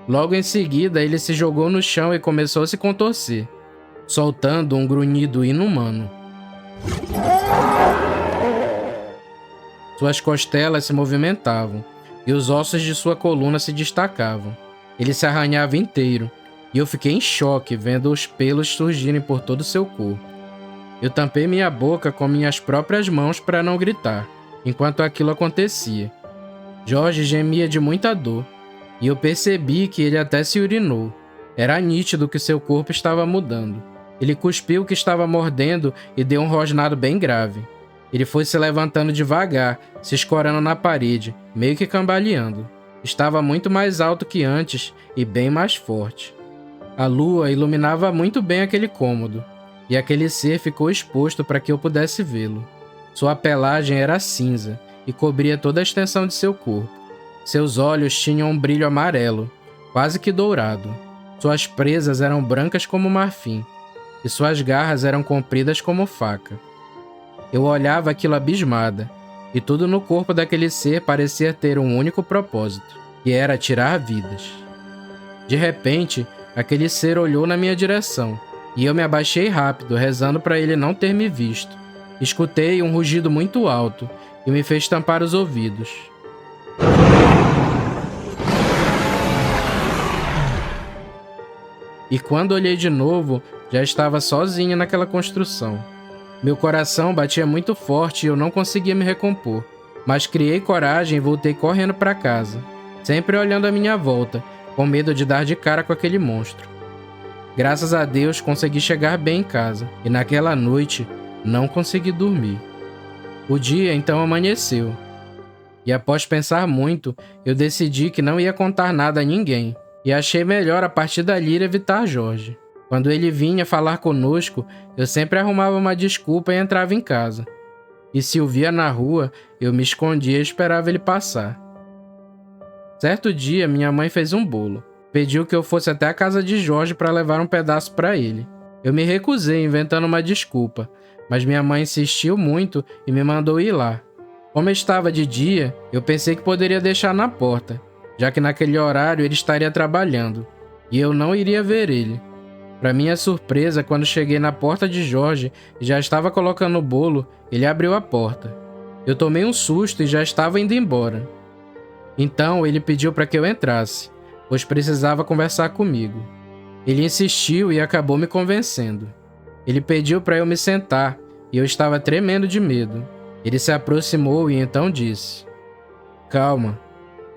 Logo em seguida, ele se jogou no chão e começou a se contorcer, soltando um grunhido inumano. Suas costelas se movimentavam e os ossos de sua coluna se destacavam. Ele se arranhava inteiro e eu fiquei em choque vendo os pelos surgirem por todo o seu corpo. Eu tampei minha boca com minhas próprias mãos para não gritar, enquanto aquilo acontecia. Jorge gemia de muita dor e eu percebi que ele até se urinou. Era nítido que seu corpo estava mudando. Ele cuspiu o que estava mordendo e deu um rosnado bem grave. Ele foi se levantando devagar, se escorando na parede, meio que cambaleando. Estava muito mais alto que antes e bem mais forte. A lua iluminava muito bem aquele cômodo, e aquele ser ficou exposto para que eu pudesse vê-lo. Sua pelagem era cinza e cobria toda a extensão de seu corpo. Seus olhos tinham um brilho amarelo, quase que dourado. Suas presas eram brancas como marfim, e suas garras eram compridas como faca. Eu olhava aquilo abismada, e tudo no corpo daquele ser parecia ter um único propósito, que era tirar vidas. De repente, aquele ser olhou na minha direção, e eu me abaixei rápido, rezando para ele não ter me visto. Escutei um rugido muito alto e me fez tampar os ouvidos. E quando olhei de novo, já estava sozinho naquela construção. Meu coração batia muito forte e eu não conseguia me recompor, mas criei coragem e voltei correndo para casa, sempre olhando à minha volta, com medo de dar de cara com aquele monstro. Graças a Deus consegui chegar bem em casa, e naquela noite não consegui dormir. O dia então amanheceu, e após pensar muito, eu decidi que não ia contar nada a ninguém, e achei melhor a partir dali evitar Jorge. Quando ele vinha falar conosco, eu sempre arrumava uma desculpa e entrava em casa. E se o via na rua, eu me escondia e esperava ele passar. Certo dia, minha mãe fez um bolo. Pediu que eu fosse até a casa de Jorge para levar um pedaço para ele. Eu me recusei, inventando uma desculpa, mas minha mãe insistiu muito e me mandou ir lá. Como estava de dia, eu pensei que poderia deixar na porta, já que naquele horário ele estaria trabalhando, e eu não iria ver ele. Para minha surpresa, quando cheguei na porta de Jorge e já estava colocando o bolo, ele abriu a porta. Eu tomei um susto e já estava indo embora. Então ele pediu para que eu entrasse, pois precisava conversar comigo. Ele insistiu e acabou me convencendo. Ele pediu para eu me sentar e eu estava tremendo de medo. Ele se aproximou e então disse: "Calma,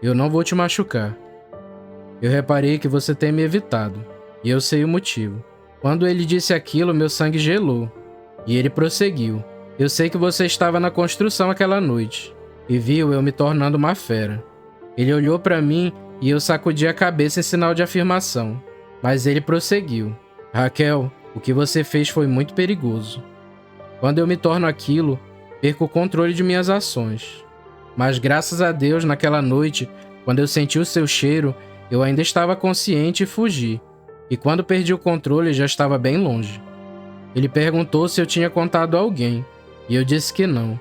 eu não vou te machucar. Eu reparei que você tem me evitado, e eu sei o motivo." Quando ele disse aquilo, meu sangue gelou, e ele prosseguiu: "Eu sei que você estava na construção aquela noite, e viu eu me tornando uma fera." Ele olhou para mim e eu sacudi a cabeça em sinal de afirmação, mas ele prosseguiu: "Raquel, o que você fez foi muito perigoso. Quando eu me torno aquilo, perco o controle de minhas ações. Mas graças a Deus, naquela noite, quando eu senti o seu cheiro, eu ainda estava consciente e fugi. E quando perdi o controle, já estava bem longe." Ele perguntou se eu tinha contado a alguém, e eu disse que não.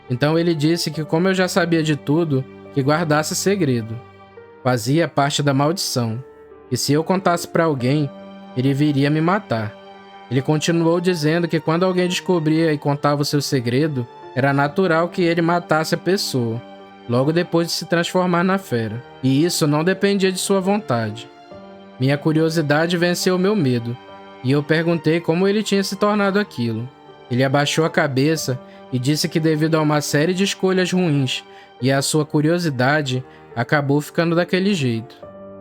Então ele disse que, como eu já sabia de tudo, que guardasse segredo. Fazia parte da maldição, e se eu contasse para alguém, ele viria me matar. Ele continuou dizendo que quando alguém descobria e contava o seu segredo, era natural que ele matasse a pessoa, logo depois de se transformar na fera, e isso não dependia de sua vontade. Minha curiosidade venceu o meu medo, e eu perguntei como ele tinha se tornado aquilo. Ele abaixou a cabeça e disse que, devido a uma série de escolhas ruins e à sua curiosidade, acabou ficando daquele jeito.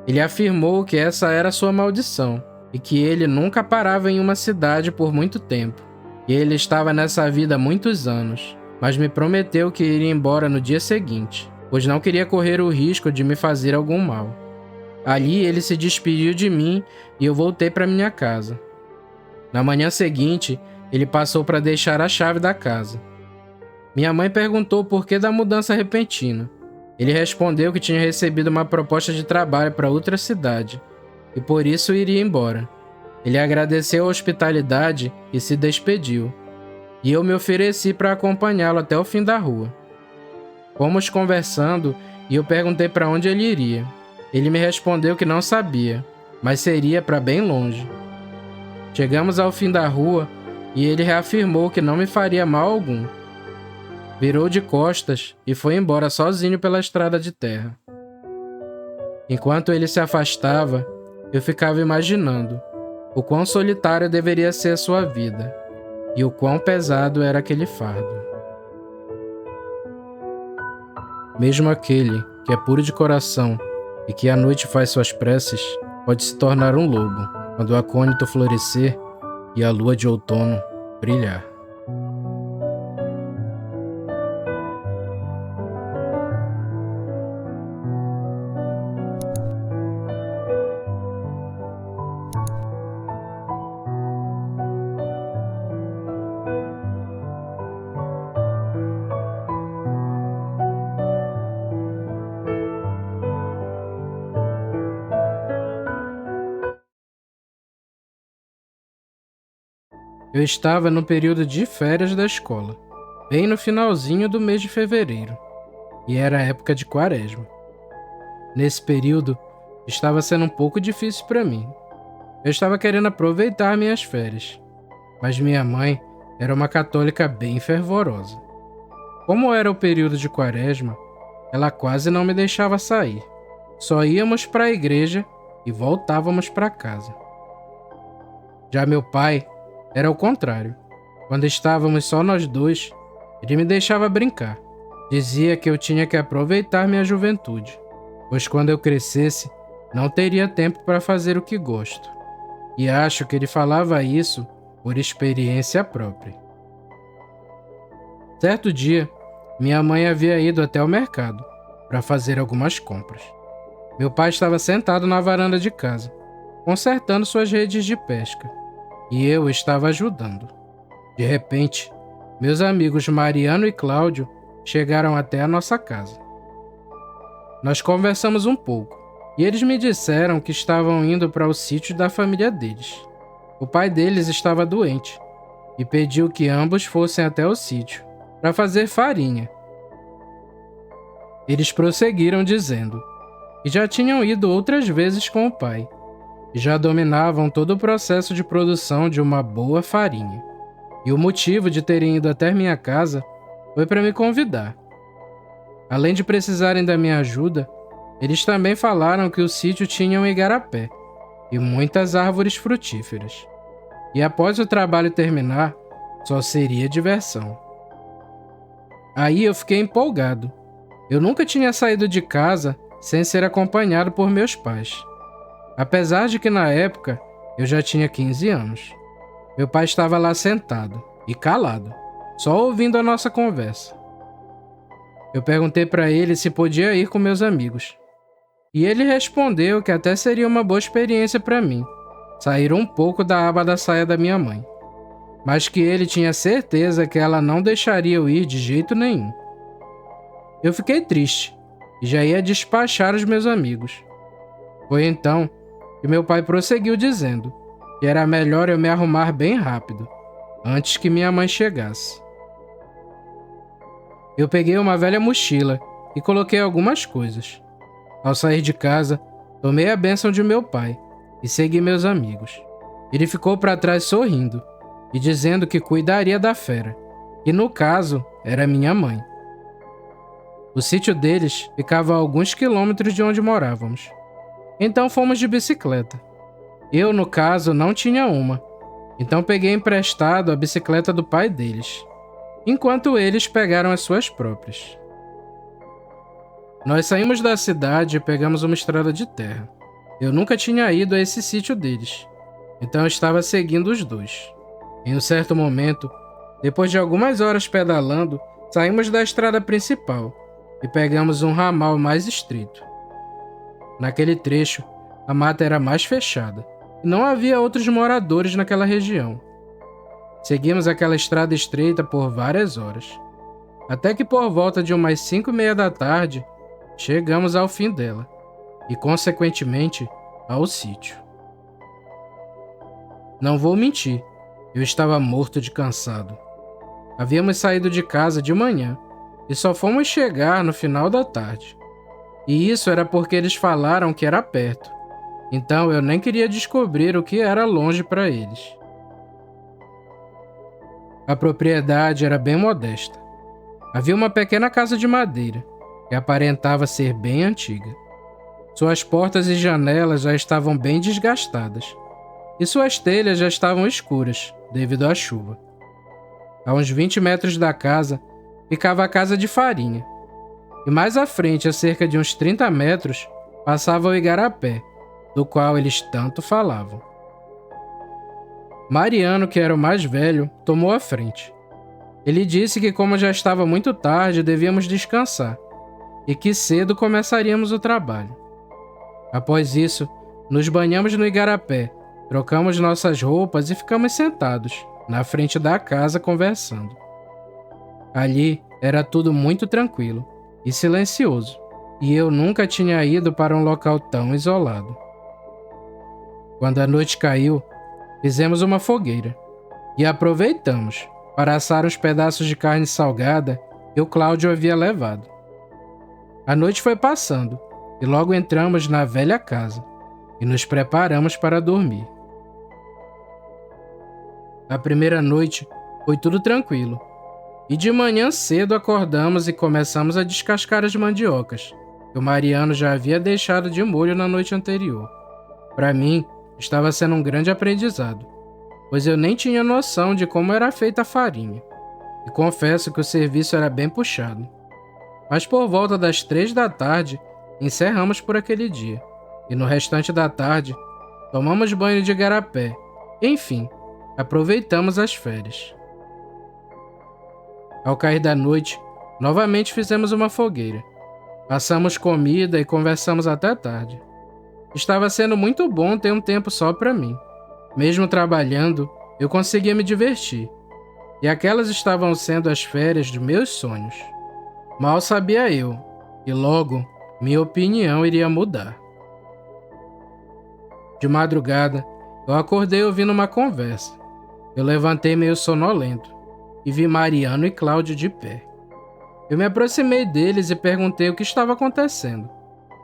Ele afirmou que essa era sua maldição, e que ele nunca parava em uma cidade por muito tempo, e ele estava nessa vida há muitos anos, mas me prometeu que iria embora no dia seguinte, pois não queria correr o risco de me fazer algum mal. Ali ele se despediu de mim e eu voltei para minha casa. Na manhã seguinte, ele passou para deixar a chave da casa. Minha mãe perguntou por que da mudança repentina. Ele respondeu que tinha recebido uma proposta de trabalho para outra cidade, e por isso iria embora. Ele agradeceu a hospitalidade e se despediu, e eu me ofereci para acompanhá-lo até o fim da rua. Fomos conversando e eu perguntei para onde ele iria. Ele me respondeu que não sabia, mas seria para bem longe. Chegamos ao fim da rua e ele reafirmou que não me faria mal algum. Virou de costas e foi embora sozinho pela estrada de terra. Enquanto ele se afastava, eu ficava imaginando o quão solitária deveria ser a sua vida e o quão pesado era aquele fardo. Mesmo aquele que é puro de coração e que à noite faz suas preces, pode se tornar um lobo quando o acônito florescer e a lua de outono brilhar. Eu estava no período de férias da escola, bem no finalzinho do mês de fevereiro, e era a época de quaresma. Nesse período, estava sendo um pouco difícil para mim. Eu estava querendo aproveitar minhas férias, mas minha mãe era uma católica bem fervorosa. Como era o período de quaresma, ela quase não me deixava sair. Só íamos para a igreja e voltávamos para casa. Já meu pai era o contrário. Quando estávamos só nós dois, ele me deixava brincar. Dizia que eu tinha que aproveitar minha juventude, pois quando eu crescesse, não teria tempo para fazer o que gosto. E acho que ele falava isso por experiência própria. Certo dia, minha mãe havia ido até o mercado para fazer algumas compras. Meu pai estava sentado na varanda de casa, consertando suas redes de pesca, e eu estava ajudando. De repente, meus amigos Mariano e Cláudio chegaram até a nossa casa. Nós conversamos um pouco, e eles me disseram que estavam indo para o sítio da família deles. O pai deles estava doente, e pediu que ambos fossem até o sítio para fazer farinha. Eles prosseguiram dizendo que já tinham ido outras vezes com o pai, e já dominavam todo o processo de produção de uma boa farinha. E o motivo de terem ido até minha casa foi para me convidar. Além de precisarem da minha ajuda, eles também falaram que o sítio tinha um igarapé e muitas árvores frutíferas. E após o trabalho terminar, só seria diversão. Aí eu fiquei empolgado. Eu nunca tinha saído de casa sem ser acompanhado por meus pais. Apesar de que na época eu já tinha 15 anos. Meu pai estava lá sentado e calado, só ouvindo a nossa conversa. Eu perguntei para ele se podia ir com meus amigos. E ele respondeu que até seria uma boa experiência para mim, sair um pouco da aba da saia da minha mãe, mas que ele tinha certeza que ela não deixaria eu ir de jeito nenhum. Eu fiquei triste e já ia despachar os meus amigos. Foi então que meu pai prosseguiu dizendo que era melhor eu me arrumar bem rápido, antes que minha mãe chegasse. Eu peguei uma velha mochila e coloquei algumas coisas. Ao sair de casa, tomei a bênção de meu pai e segui meus amigos. Ele ficou para trás sorrindo e dizendo que cuidaria da fera, que no caso era minha mãe. O sítio deles ficava a alguns quilômetros de onde morávamos. Então fomos de bicicleta. Eu, no caso, não tinha uma, então peguei emprestado a bicicleta do pai deles, enquanto eles pegaram as suas próprias. Nós saímos da cidade e pegamos uma estrada de terra. Eu nunca tinha ido a esse sítio deles, então eu estava seguindo os dois. Em um certo momento, depois de algumas horas pedalando, saímos da estrada principal e pegamos um ramal mais estreito. Naquele trecho, a mata era mais fechada e não havia outros moradores naquela região. Seguimos aquela estrada estreita por várias horas, até que por volta de umas 5:30 da tarde, chegamos ao fim dela e, consequentemente, ao sítio. Não vou mentir, eu estava morto de cansado. Havíamos saído de casa de manhã e só fomos chegar no final da tarde. E isso era porque eles falaram que era perto, então eu nem queria descobrir o que era longe para eles. A propriedade era bem modesta. Havia uma pequena casa de madeira, que aparentava ser bem antiga. Suas portas e janelas já estavam bem desgastadas, e suas telhas já estavam escuras, devido à chuva. A uns 20 metros da casa, ficava a casa de farinha, e mais à frente, a cerca de uns 30 metros, passava o igarapé, do qual eles tanto falavam. Mariano, que era o mais velho, tomou a frente. Ele disse que como já estava muito tarde, devíamos descansar, e que cedo começaríamos o trabalho. Após isso, nos banhamos no igarapé, trocamos nossas roupas e ficamos sentados, na frente da casa, conversando. Ali era tudo muito tranquilo e silencioso, e eu nunca tinha ido para um local tão isolado. Quando a noite caiu, fizemos uma fogueira e aproveitamos para assar uns pedaços de carne salgada que o Cláudio havia levado. A noite foi passando e logo entramos na velha casa e nos preparamos para dormir. A primeira noite foi tudo tranquilo. E de manhã cedo acordamos e começamos a descascar as mandiocas, que o Mariano já havia deixado de molho na noite anterior. Para mim, estava sendo um grande aprendizado, pois eu nem tinha noção de como era feita a farinha. E confesso que o serviço era bem puxado. Mas por volta das 3 da tarde, encerramos por aquele dia. E no restante da tarde, tomamos banho de igarapé. Enfim, aproveitamos as férias. Ao cair da noite, novamente fizemos uma fogueira. Passamos comida e conversamos até tarde. Estava sendo muito bom ter um tempo só para mim. Mesmo trabalhando, eu conseguia me divertir. E aquelas estavam sendo as férias dos meus sonhos. Mal sabia eu, e logo minha opinião iria mudar. De madrugada, eu acordei ouvindo uma conversa. Eu levantei meio sonolento e vi Mariano e Cláudio de pé. Eu me aproximei deles e perguntei o que estava acontecendo.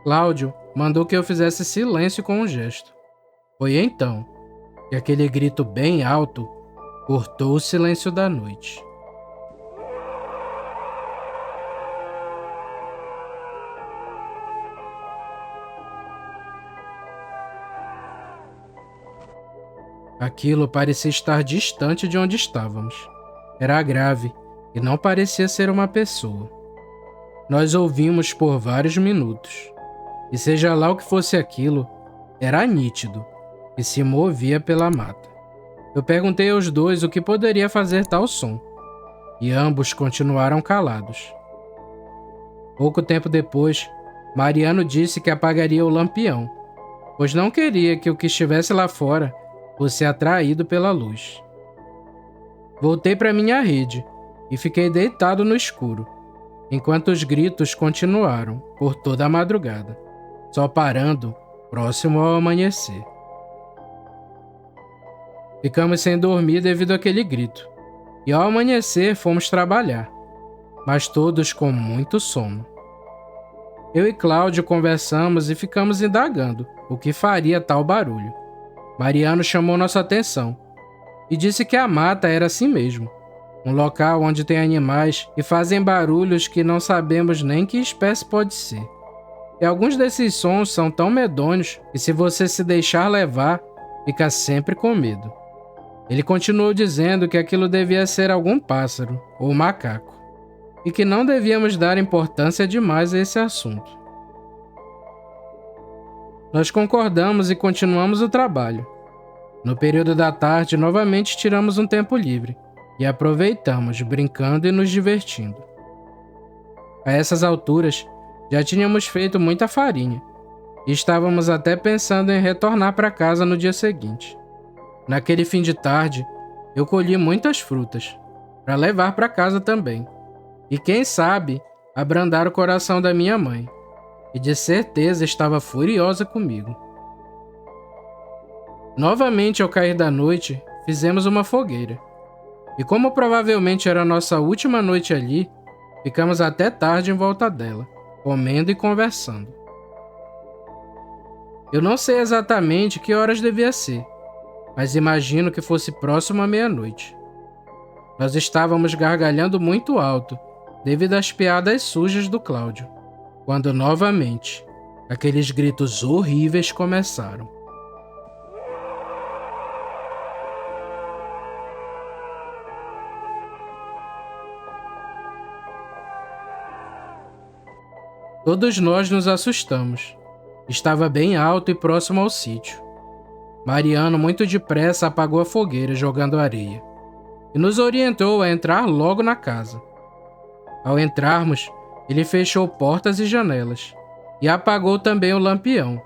Cláudio mandou que eu fizesse silêncio com um gesto. Foi então que aquele grito bem alto cortou o silêncio da noite. Aquilo parecia estar distante de onde estávamos. Era grave e não parecia ser uma pessoa. Nós ouvimos por vários minutos. E seja lá o que fosse aquilo, era nítido e se movia pela mata. Eu perguntei aos dois o que poderia fazer tal som, e ambos continuaram calados. Pouco tempo depois, Mariano disse que apagaria o lampião, pois não queria que o que estivesse lá fora fosse atraído pela luz. Voltei para minha rede e fiquei deitado no escuro, enquanto os gritos continuaram por toda a madrugada, só parando próximo ao amanhecer. Ficamos sem dormir devido àquele grito, e ao amanhecer fomos trabalhar, mas todos com muito sono. Eu e Cláudio conversamos e ficamos indagando o que faria tal barulho. Mariano chamou nossa atenção e disse que a mata era assim mesmo, um local onde tem animais que fazem barulhos que não sabemos nem que espécie pode ser. E alguns desses sons são tão medonhos que, se você se deixar levar, fica sempre com medo. Ele continuou dizendo que aquilo devia ser algum pássaro ou macaco, e que não devíamos dar importância demais a esse assunto. Nós concordamos e continuamos o trabalho. No período da tarde, novamente tiramos um tempo livre e aproveitamos, brincando e nos divertindo. A essas alturas, já tínhamos feito muita farinha e estávamos até pensando em retornar para casa no dia seguinte. Naquele fim de tarde, eu colhi muitas frutas para levar para casa também. E quem sabe, abrandar o coração da minha mãe, que de certeza estava furiosa comigo. Novamente, ao cair da noite, fizemos uma fogueira. E como provavelmente era a nossa última noite ali, ficamos até tarde em volta dela, comendo e conversando. Eu não sei exatamente que horas devia ser, mas imagino que fosse próximo à meia-noite. Nós estávamos gargalhando muito alto, devido às piadas sujas do Cláudio, quando novamente aqueles gritos horríveis começaram. Todos nós nos assustamos. Estava bem alto e próximo ao sítio. Mariano, muito depressa, apagou a fogueira jogando areia e nos orientou a entrar logo na casa. Ao entrarmos, ele fechou portas e janelas e apagou também o lampião,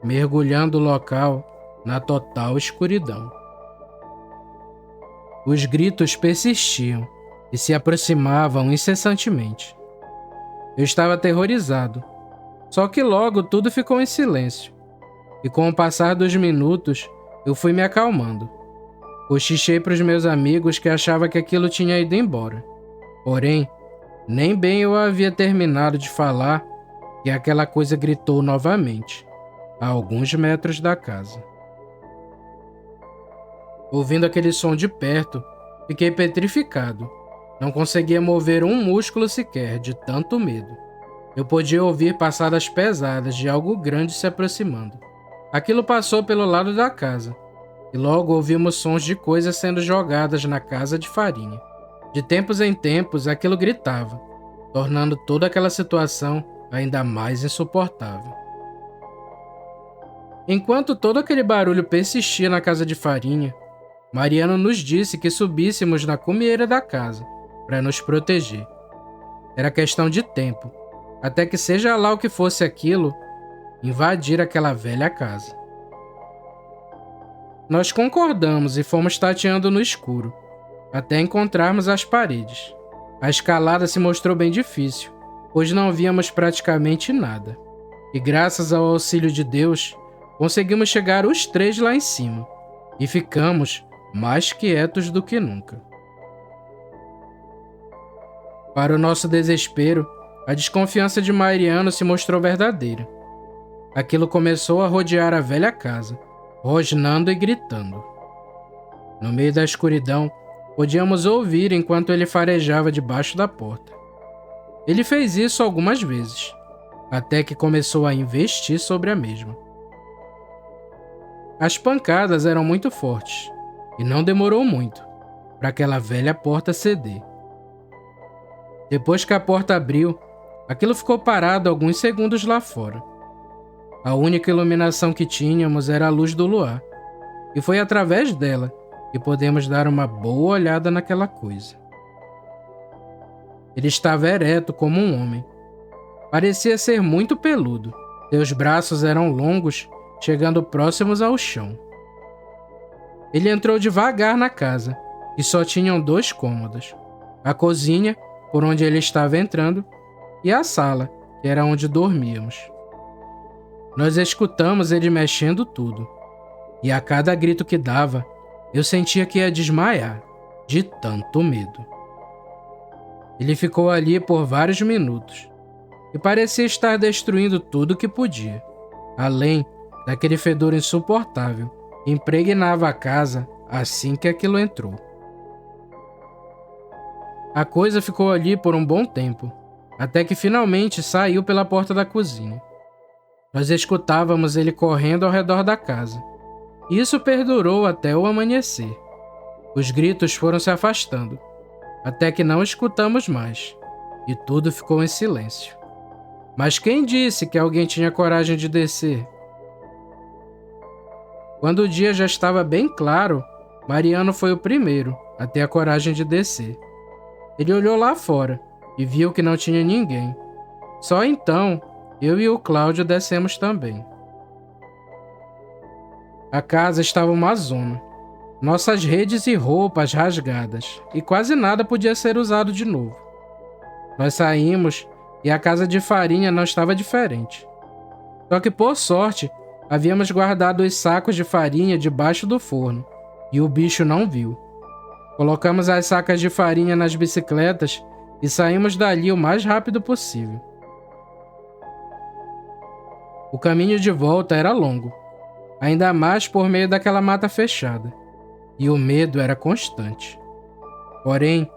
mergulhando o local na total escuridão. Os gritos persistiam e se aproximavam incessantemente. Eu estava aterrorizado, só que logo tudo ficou em silêncio, e com o passar dos minutos, eu fui me acalmando. Cochichei para os meus amigos que achava que aquilo tinha ido embora. Porém, nem bem eu havia terminado de falar que aquela coisa gritou novamente, a alguns metros da casa. Ouvindo aquele som de perto, fiquei petrificado. Não conseguia mover um músculo sequer, de tanto medo. Eu podia ouvir passadas pesadas de algo grande se aproximando. Aquilo passou pelo lado da casa, e logo ouvimos sons de coisas sendo jogadas na casa de farinha. De tempos em tempos, aquilo gritava, tornando toda aquela situação ainda mais insuportável. Enquanto todo aquele barulho persistia na casa de farinha, Mariano nos disse que subíssemos na cumieira da casa, para nos proteger. Era questão de tempo, até que seja lá o que fosse aquilo, invadir aquela velha casa. Nós concordamos e fomos tateando no escuro, até encontrarmos as paredes. A escalada se mostrou bem difícil, pois não víamos praticamente nada. E graças ao auxílio de Deus, conseguimos chegar os 3 lá em cima, e ficamos mais quietos do que nunca. Para o nosso desespero, a desconfiança de Mariano se mostrou verdadeira. Aquilo começou a rodear a velha casa, rosnando e gritando. No meio da escuridão, podíamos ouvir enquanto ele farejava debaixo da porta. Ele fez isso algumas vezes, até que começou a investir sobre a mesma. As pancadas eram muito fortes, e não demorou muito para aquela velha porta ceder. Depois que a porta abriu, aquilo ficou parado alguns segundos lá fora. A única iluminação que tínhamos era a luz do luar, e foi através dela que podemos dar uma boa olhada naquela coisa. Ele estava ereto como um homem. Parecia ser muito peludo. Seus braços eram longos, chegando próximos ao chão. Ele entrou devagar na casa, e só tinham 2 cômodos: a cozinha, por onde ele estava entrando, e a sala, que era onde dormíamos. Nós escutamos ele mexendo tudo, e a cada grito que dava, eu sentia que ia desmaiar, de tanto medo. Ele ficou ali por vários minutos, e parecia estar destruindo tudo que podia, além daquele fedor insuportável que impregnava a casa assim que aquilo entrou. A coisa ficou ali por um bom tempo, até que finalmente saiu pela porta da cozinha. Nós escutávamos ele correndo ao redor da casa. E isso perdurou até o amanhecer. Os gritos foram se afastando, até que não escutamos mais, e tudo ficou em silêncio. Mas quem disse que alguém tinha coragem de descer? Quando o dia já estava bem claro, Mariano foi o primeiro a ter a coragem de descer. Ele olhou lá fora e viu que não tinha ninguém. Só então, eu e o Cláudio descemos também. A casa estava uma zona. Nossas redes e roupas rasgadas, e quase nada podia ser usado de novo. Nós saímos e a casa de farinha não estava diferente. Só que, por sorte, havíamos guardado os sacos de farinha debaixo do forno, e o bicho não viu. Colocamos as sacas de farinha nas bicicletas e saímos dali o mais rápido possível. O caminho de volta era longo, ainda mais por meio daquela mata fechada, e o medo era constante. Porém,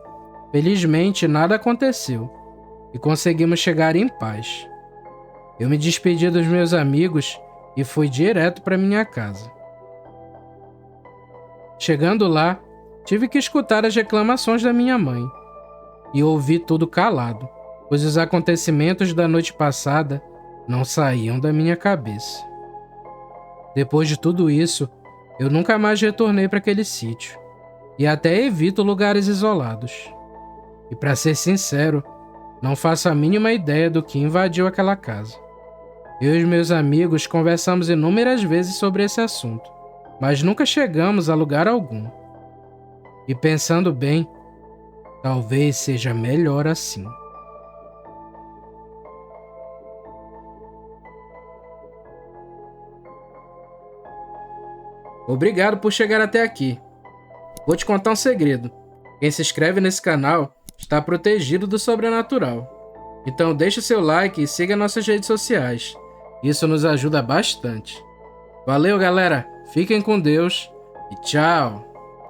felizmente nada aconteceu e conseguimos chegar em paz. Eu me despedi dos meus amigos e fui direto para minha casa. Chegando lá, tive que escutar as reclamações da minha mãe e ouvi tudo calado, pois os acontecimentos da noite passada não saíam da minha cabeça. Depois de tudo isso, eu nunca mais retornei para aquele sítio e até evito lugares isolados. E para ser sincero, não faço a mínima ideia do que invadiu aquela casa. Eu e meus amigos conversamos inúmeras vezes sobre esse assunto, mas nunca chegamos a lugar algum. E pensando bem, talvez seja melhor assim. Obrigado por chegar até aqui. Vou te contar um segredo. Quem se inscreve nesse canal está protegido do sobrenatural. Então deixe o seu like e siga nossas redes sociais. Isso nos ajuda bastante. Valeu, galera. Fiquem com Deus e tchau.